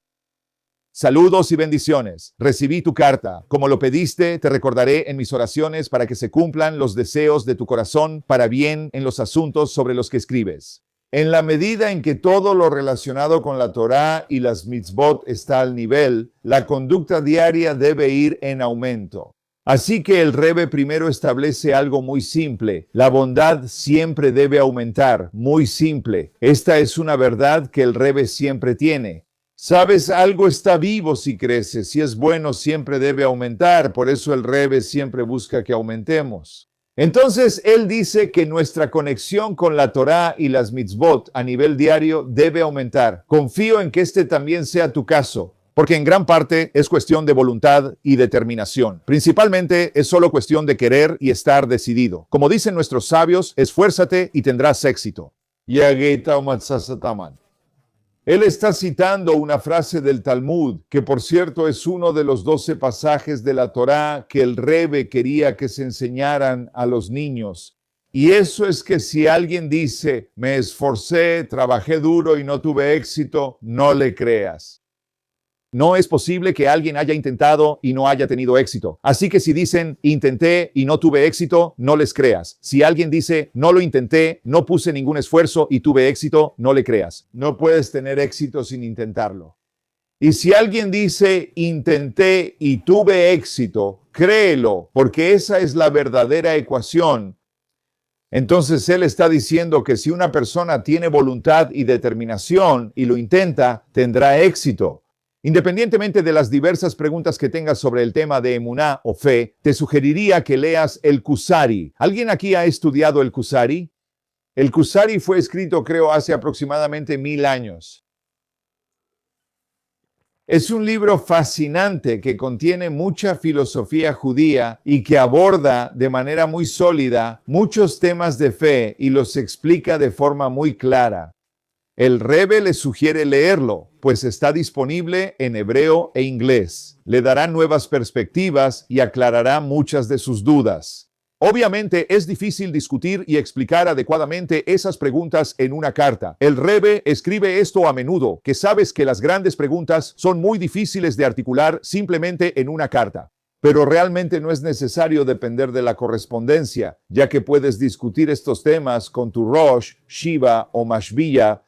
Saludos y bendiciones. Recibí tu carta. Como lo pediste, te recordaré en mis oraciones para que se cumplan los deseos de tu corazón para bien en los asuntos sobre los que escribes. En la medida en que todo lo relacionado con la Torá y las mitzvot está al nivel, la conducta diaria debe ir en aumento. Así que el Rebbe primero establece algo muy simple. La bondad siempre debe aumentar. Muy simple. Esta es una verdad que el Rebbe siempre tiene. Sabes, algo está vivo si crece. Si es bueno, siempre debe aumentar. Por eso el Rebbe siempre busca que aumentemos. Entonces, él dice que nuestra conexión con la Torá y las mitzvot a nivel diario debe aumentar. Confío en que este también sea tu caso, porque en gran parte es cuestión de voluntad y determinación. Principalmente es solo cuestión de querer y estar decidido. Como dicen nuestros sabios, esfuérzate y tendrás éxito. Él está citando una frase del Talmud, que por cierto es uno de los 12 pasajes de la Torá que el Rebbe quería que se enseñaran a los niños. Y eso es que si alguien dice, me esforcé, trabajé duro y no tuve éxito, no le creas. No es posible que alguien haya intentado y no haya tenido éxito. Así que si dicen, intenté y no tuve éxito, no les creas. Si alguien dice, no lo intenté, no puse ningún esfuerzo y tuve éxito, no le creas. No puedes tener éxito sin intentarlo. Y si alguien dice, intenté y tuve éxito, créelo, porque esa es la verdadera ecuación. Entonces él está diciendo que si una persona tiene voluntad y determinación y lo intenta, tendrá éxito. Independientemente de las diversas preguntas que tengas sobre el tema de emuná o fe, te sugeriría que leas el Kusari. ¿Alguien aquí ha estudiado el Kusari? El Kusari fue escrito, creo, hace aproximadamente 1000 años. Es un libro fascinante que contiene mucha filosofía judía y que aborda de manera muy sólida muchos temas de fe y los explica de forma muy clara. El Rebbe le sugiere leerlo, pues está disponible en hebreo e inglés. Le dará nuevas perspectivas y aclarará muchas de sus dudas. Obviamente es difícil discutir y explicar adecuadamente esas preguntas en una carta. El Rebbe escribe esto a menudo, que sabes que las grandes preguntas son muy difíciles de articular simplemente en una carta. Pero realmente no es necesario depender de la correspondencia, ya que puedes discutir estos temas con tu Rosh, Shiva o Mashbiya.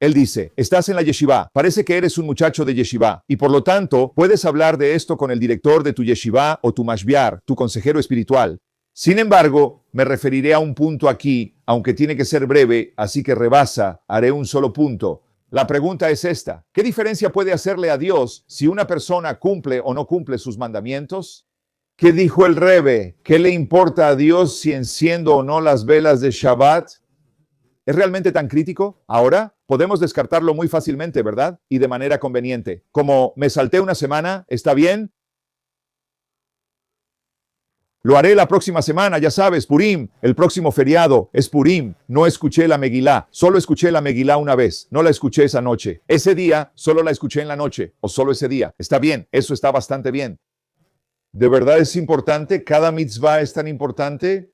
Él dice, estás en la yeshiva, parece que eres un muchacho de yeshiva, y por lo tanto puedes hablar de esto con el director de tu yeshiva o tu mashbiar, tu consejero espiritual. Sin embargo, me referiré a un punto aquí, aunque tiene que ser breve, así que rebasa, haré un solo punto. La pregunta es esta, ¿qué diferencia puede hacerle a Dios si una persona cumple o no cumple sus mandamientos? ¿Qué dijo el Rebbe? ¿Qué le importa a Dios si enciendo o no las velas de Shabbat? ¿Es realmente tan crítico? Ahora podemos descartarlo muy fácilmente, ¿verdad? Y de manera conveniente. Como me salté una semana, ¿está bien? Lo haré la próxima semana, ya sabes, Purim, el próximo feriado es Purim. No escuché la Megilá, solo escuché la Megilá una vez, no la escuché esa noche. Ese día solo la escuché en la noche, o solo ese día. Está bien, eso está bastante bien. ¿De verdad es importante? ¿Cada mitzvah es tan importante?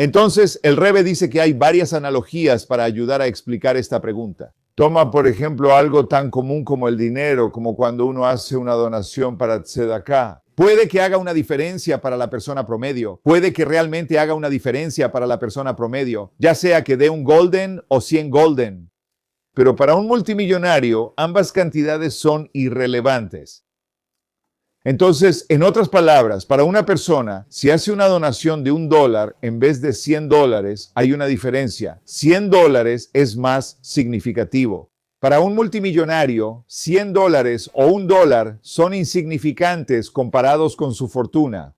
Entonces, el Rebbe dice que hay varias analogías para ayudar a explicar esta pregunta. Toma, por ejemplo, algo tan común como el dinero, como cuando uno hace una donación para Tzedakah. Puede que haga una diferencia para la persona promedio. Puede que realmente haga una diferencia para la persona promedio, ya sea que dé un golden o 100 golden. Pero para un multimillonario, ambas cantidades son irrelevantes. Entonces, en otras palabras, para una persona, si hace una donación de $1 en vez de $100, hay una diferencia. $100 es más significativo. Para un multimillonario, $100 o $1 son insignificantes comparados con su fortuna.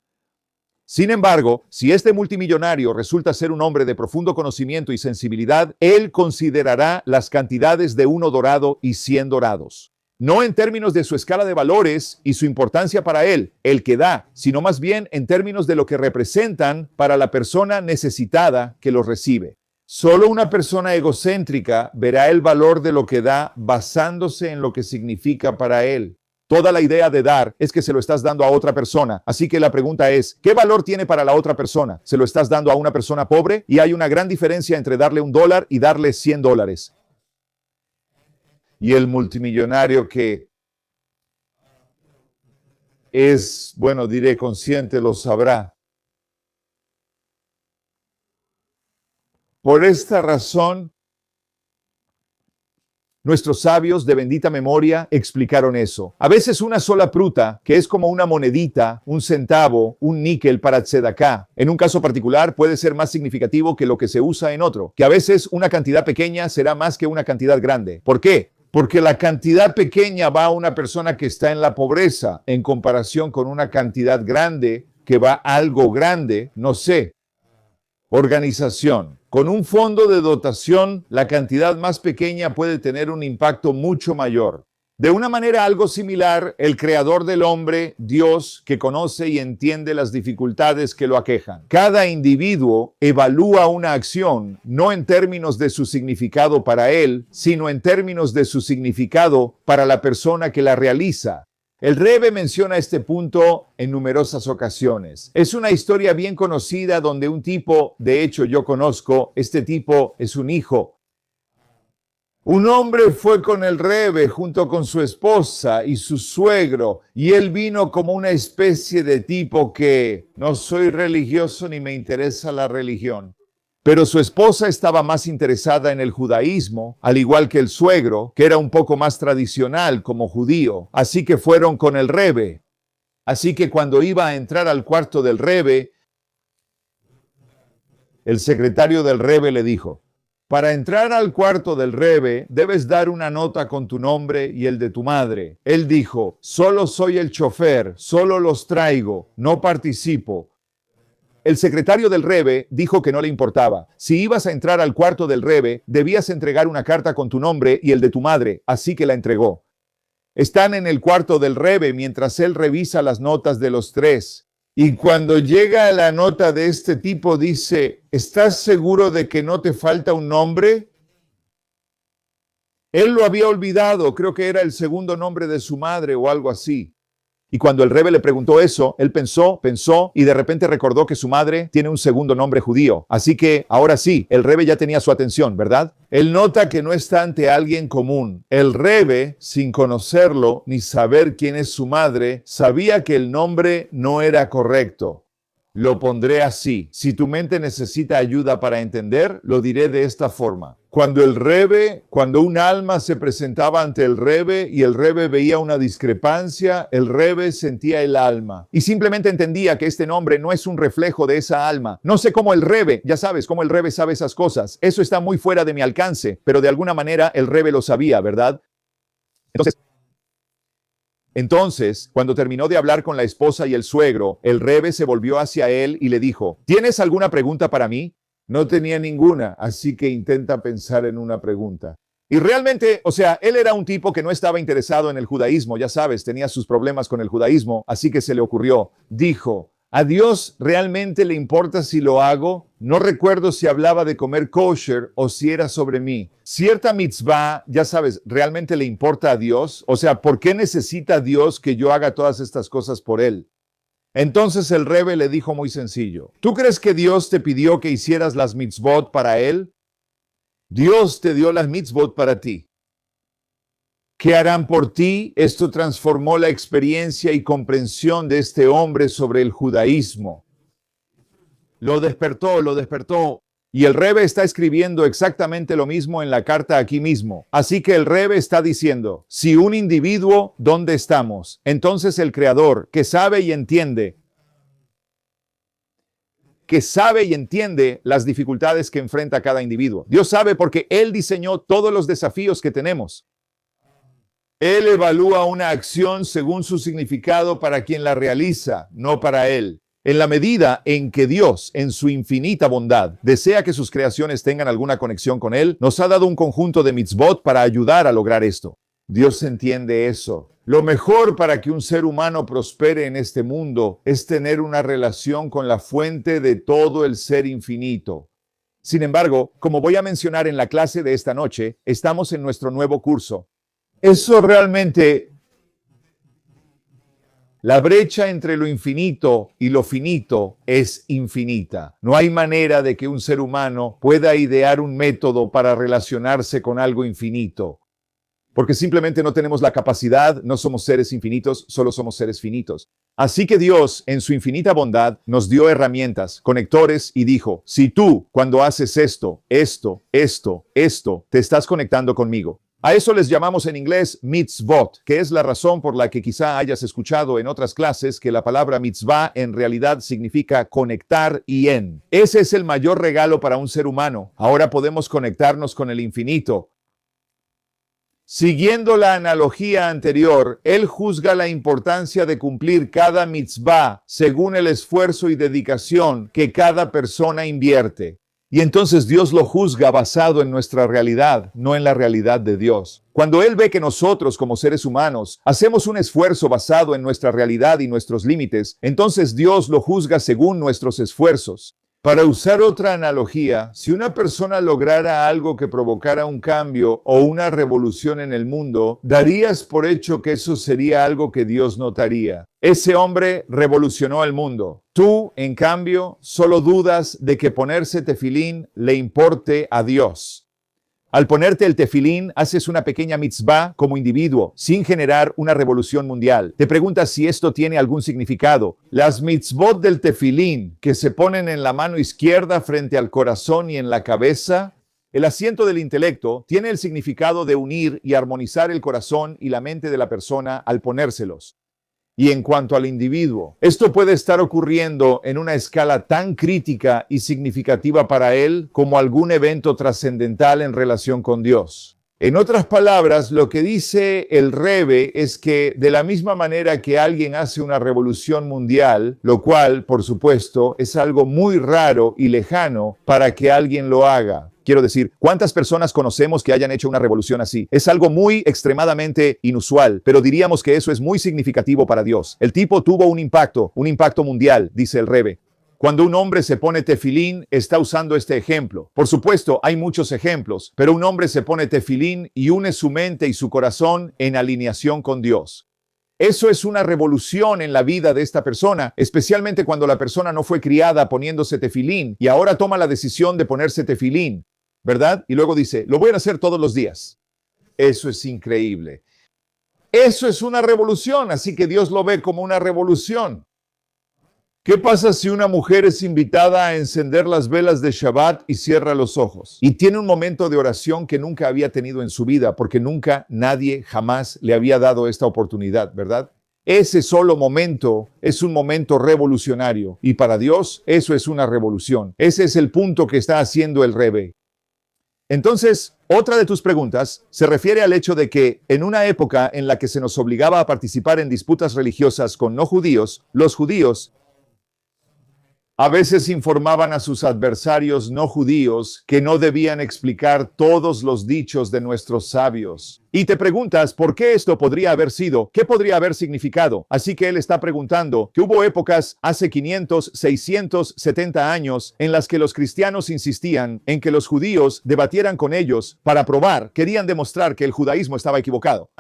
Sin embargo, si este multimillonario resulta ser un hombre de profundo conocimiento y sensibilidad, él considerará las cantidades de 1 dorado y 100 dorados. No en términos de su escala de valores y su importancia para él, el que da, sino más bien en términos de lo que representan para la persona necesitada que los recibe. Solo una persona egocéntrica verá el valor de lo que da basándose en lo que significa para él. Toda la idea de dar es que se lo estás dando a otra persona. Así que la pregunta es, ¿qué valor tiene para la otra persona? ¿Se lo estás dando a una persona pobre? Y hay una gran diferencia entre darle $1 y darle $100. Y el multimillonario que es, bueno, diré consciente, lo sabrá. Por esta razón, nuestros sabios de bendita memoria explicaron eso. A veces una sola pruta, que es como una monedita, un centavo, un níquel para tzedaká, en un caso particular puede ser más significativo que lo que se usa en otro. Que a veces una cantidad pequeña será más que una cantidad grande. ¿Por qué? Porque la cantidad pequeña va a una persona que está en la pobreza en comparación con una cantidad grande que va a algo grande, no sé, organización. Con un fondo de dotación, la cantidad más pequeña puede tener un impacto mucho mayor. De una manera algo similar, el creador del hombre, Dios, que conoce y entiende las dificultades que lo aquejan. Cada individuo evalúa una acción no en términos de su significado para él, sino en términos de su significado para la persona que la realiza. El Rebbe menciona este punto en numerosas ocasiones. Es una historia bien conocida donde un tipo, de hecho yo conozco, este tipo es un hijo. Un hombre fue con el Rebbe junto con su esposa y su suegro, y él vino como una especie de tipo que no soy religioso ni me interesa la religión. Pero su esposa estaba más interesada en el judaísmo, al igual que el suegro, que era un poco más tradicional como judío. Así que fueron con el Rebbe. Así que cuando iba a entrar al cuarto del Rebbe, el secretario del Rebbe le dijo: para entrar al cuarto del Rebbe, debes dar una nota con tu nombre y el de tu madre. Él dijo: solo soy el chofer, solo los traigo, no participo. El secretario del Rebbe dijo que no le importaba. Si ibas a entrar al cuarto del Rebbe, debías entregar una carta con tu nombre y el de tu madre, así que la entregó. Están en el cuarto del Rebbe mientras él revisa las notas de los tres. Y cuando llega a la nota de este tipo dice: ¿estás seguro de que no te falta un nombre? Él lo había olvidado, creo que era el segundo nombre de su madre o algo así. Y cuando el Rebbe le preguntó eso, él pensó y de repente recordó que su madre tiene un segundo nombre judío. Así que ahora sí, el Rebbe ya tenía su atención, ¿verdad? Él nota que no está ante alguien común. El Rebbe, sin conocerlo ni saber quién es su madre, sabía que el nombre no era correcto. Lo pondré así. Si tu mente necesita ayuda para entender, lo diré de esta forma. Cuando un alma se presentaba ante el Rebbe y el Rebbe veía una discrepancia, el Rebbe sentía el alma y simplemente entendía que este nombre no es un reflejo de esa alma. No sé cómo el Rebbe, ya sabes, cómo el Rebbe sabe esas cosas. Eso está muy fuera de mi alcance, pero de alguna manera el Rebbe lo sabía, ¿verdad? Entonces, cuando terminó de hablar con la esposa y el suegro, el Rebbe se volvió hacia él y le dijo: ¿tienes alguna pregunta para mí? No tenía ninguna, así que intenta pensar en una pregunta. Y realmente, él era un tipo que no estaba interesado en el judaísmo, ya sabes, tenía sus problemas con el judaísmo, así que se le ocurrió. Dijo: ¿a Dios realmente le importa si lo hago? No recuerdo si hablaba de comer kosher o si era sobre mí. Cierta mitzvah, ya sabes, ¿realmente le importa a Dios? ¿Por qué necesita Dios que yo haga todas estas cosas por él? Entonces el Rebbe le dijo muy sencillo: ¿tú crees que Dios te pidió que hicieras las mitzvot para él? Dios te dio las mitzvot para ti. ¿Qué harán por ti? Esto transformó la experiencia y comprensión de este hombre sobre el judaísmo. Lo despertó. Y el Rebbe está escribiendo exactamente lo mismo en la carta aquí mismo. Así que el Rebbe está diciendo: si un individuo, ¿dónde estamos? Entonces el Creador, que sabe y entiende las dificultades que enfrenta cada individuo. Dios sabe porque Él diseñó todos los desafíos que tenemos. Él evalúa una acción según su significado para quien la realiza, no para Él. En la medida en que Dios, en su infinita bondad, desea que sus creaciones tengan alguna conexión con Él, nos ha dado un conjunto de mitzvot para ayudar a lograr esto. Dios entiende eso. Lo mejor para que un ser humano prospere en este mundo es tener una relación con la fuente de todo el ser infinito. Sin embargo, como voy a mencionar en la clase de esta noche, estamos en nuestro nuevo curso. Eso realmente... La brecha entre lo infinito y lo finito es infinita. No hay manera de que un ser humano pueda idear un método para relacionarse con algo infinito. Porque simplemente no tenemos la capacidad, no somos seres infinitos, solo somos seres finitos. Así que Dios, en su infinita bondad, nos dio herramientas, conectores y dijo, si tú, cuando haces esto, te estás conectando conmigo. A eso les llamamos en inglés mitzvot, que es la razón por la que quizá hayas escuchado en otras clases que la palabra mitzvah en realidad significa conectar y en. Ese es el mayor regalo para un ser humano. Ahora podemos conectarnos con el infinito. Siguiendo la analogía anterior, él juzga la importancia de cumplir cada mitzvah según el esfuerzo y dedicación que cada persona invierte. Y entonces Dios lo juzga basado en nuestra realidad, no en la realidad de Dios. Cuando Él ve que nosotros como seres humanos hacemos un esfuerzo basado en nuestra realidad y nuestros límites, entonces Dios lo juzga según nuestros esfuerzos. Para usar otra analogía, si una persona lograra algo que provocara un cambio o una revolución en el mundo, darías por hecho que eso sería algo que Dios notaría. Ese hombre revolucionó el mundo. Tú, en cambio, solo dudas de que ponerse tefilín le importe a Dios. Al ponerte el tefilín, haces una pequeña mitzvah como individuo, sin generar una revolución mundial. Te preguntas si esto tiene algún significado. Las mitzvot del tefilín, que se ponen en la mano izquierda frente al corazón y en la cabeza, el asiento del intelecto, tiene el significado de unir y armonizar el corazón y la mente de la persona al ponérselos. Y en cuanto al individuo, esto puede estar ocurriendo en una escala tan crítica y significativa para él como algún evento trascendental en relación con Dios. En otras palabras, lo que dice el Rebbe es que de la misma manera que alguien hace una revolución mundial, lo cual, por supuesto, es algo muy raro y lejano para que alguien lo haga. Quiero decir, ¿cuántas personas conocemos que hayan hecho una revolución así? Es algo muy extremadamente inusual, pero diríamos que eso es muy significativo para Dios. El tipo tuvo un impacto mundial, dice el Rebbe. Cuando un hombre se pone tefilín, está usando este ejemplo. Por supuesto, hay muchos ejemplos, pero un hombre se pone tefilín y une su mente y su corazón en alineación con Dios. Eso es una revolución en la vida de esta persona, especialmente cuando la persona no fue criada poniéndose tefilín y ahora toma la decisión de ponerse tefilín, ¿verdad? Y luego dice, lo voy a hacer todos los días. Eso es increíble. Eso es una revolución, así que Dios lo ve como una revolución. ¿Qué pasa si una mujer es invitada a encender las velas de Shabbat y cierra los ojos? Y tiene un momento de oración que nunca había tenido en su vida, porque nunca nadie jamás le había dado esta oportunidad, ¿verdad? Ese solo momento es un momento revolucionario y para Dios eso es una revolución. Ese es el punto que está haciendo el Rebbe. Entonces, otra de tus preguntas se refiere al hecho de que en una época en la que se nos obligaba a participar en disputas religiosas con no judíos, los judíos a veces informaban a sus adversarios no judíos que no debían explicar todos los dichos de nuestros sabios. Y te preguntas por qué esto podría haber sido, qué podría haber significado. Así que él está preguntando que hubo épocas hace 500, 670 años en las que los cristianos insistían en que los judíos debatieran con ellos para probar, querían demostrar que el judaísmo estaba equivocado.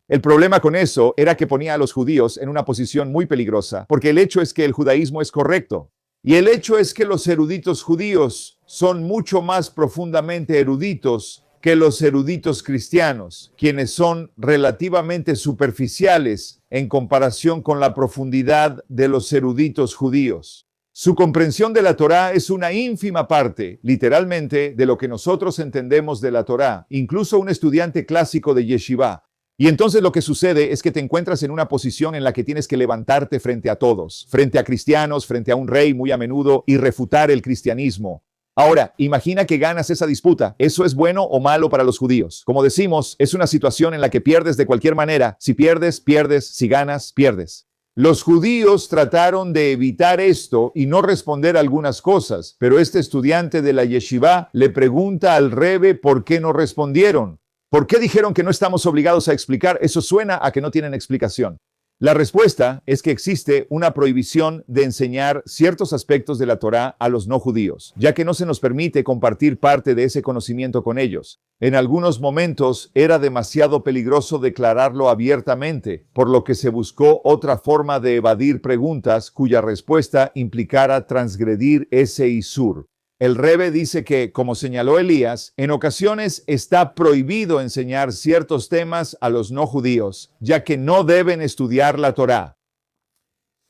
El problema con eso era que ponía a los judíos en una posición muy peligrosa, porque el hecho es que el judaísmo es correcto. Y el hecho es que los eruditos judíos son mucho más profundamente eruditos que los eruditos cristianos, quienes son relativamente superficiales en comparación con la profundidad de los eruditos judíos. Su comprensión de la Torá es una ínfima parte, literalmente, de lo que nosotros entendemos de la Torá, incluso un estudiante clásico de yeshiva. Y entonces lo que sucede es que te encuentras en una posición en la que tienes que levantarte frente a todos, frente a cristianos, frente a un rey muy a menudo y refutar el cristianismo. Ahora, imagina que ganas esa disputa. ¿Eso es bueno o malo para los judíos? Como decimos, es una situación en la que pierdes de cualquier manera. Si pierdes, pierdes. Si ganas, pierdes. Los judíos trataron de evitar esto y no responder algunas cosas, pero este estudiante de la yeshiva le pregunta al Rebbe por qué no respondieron. ¿Por qué dijeron que no estamos obligados a explicar? Eso suena a que no tienen explicación. La respuesta es que existe una prohibición de enseñar ciertos aspectos de la Torá a los no judíos, ya que no se nos permite compartir parte de ese conocimiento con ellos. En algunos momentos era demasiado peligroso declararlo abiertamente, por lo que se buscó otra forma de evadir preguntas cuya respuesta implicara transgredir ese isur. El Rebbe dice que, como señaló Elías, en ocasiones está prohibido enseñar ciertos temas a los no judíos, ya que no deben estudiar la Torá.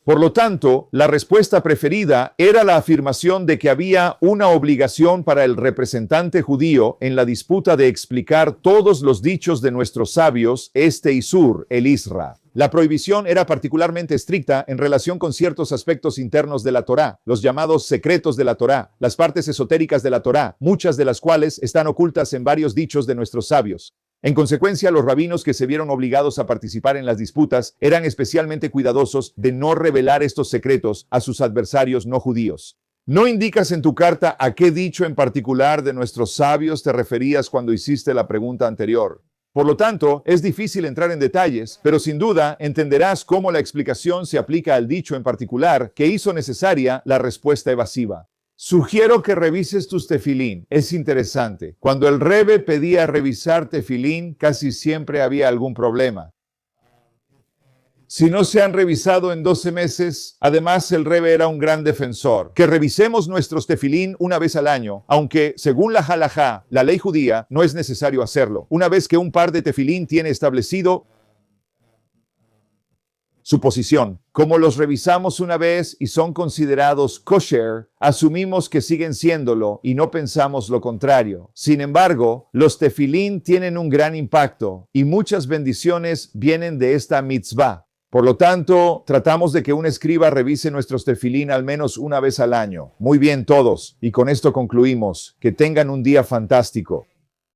Por lo tanto, la respuesta preferida era la afirmación de que había una obligación para el representante judío en la disputa de explicar todos los dichos de nuestros sabios, este isur, el Isra. La prohibición era particularmente estricta en relación con ciertos aspectos internos de la Torá, los llamados secretos de la Torá, las partes esotéricas de la Torá, muchas de las cuales están ocultas en varios dichos de nuestros sabios. En consecuencia, los rabinos que se vieron obligados a participar en las disputas eran especialmente cuidadosos de no revelar estos secretos a sus adversarios no judíos. ¿No indicas en tu carta a qué dicho en particular de nuestros sabios te referías cuando hiciste la pregunta anterior? Por lo tanto, es difícil entrar en detalles, pero sin duda entenderás cómo la explicación se aplica al dicho en particular que hizo necesaria la respuesta evasiva. Sugiero que revises tus tefilín. Es interesante. Cuando el Rebbe pedía revisar tefilín, casi siempre había algún problema. Si no se han revisado en 12 meses, además el Rebbe era un gran defensor. Que revisemos nuestros tefilín una vez al año, aunque según la halajá, la ley judía, no es necesario hacerlo. Una vez que un par de tefilín tiene establecido su posición. Como los revisamos una vez y son considerados kosher, asumimos que siguen siéndolo y no pensamos lo contrario. Sin embargo, los tefilín tienen un gran impacto y muchas bendiciones vienen de esta mitzvah. Por lo tanto, tratamos de que un escriba revise nuestros tefilín al menos una vez al año. Muy bien todos, y con esto concluimos. Que tengan un día fantástico.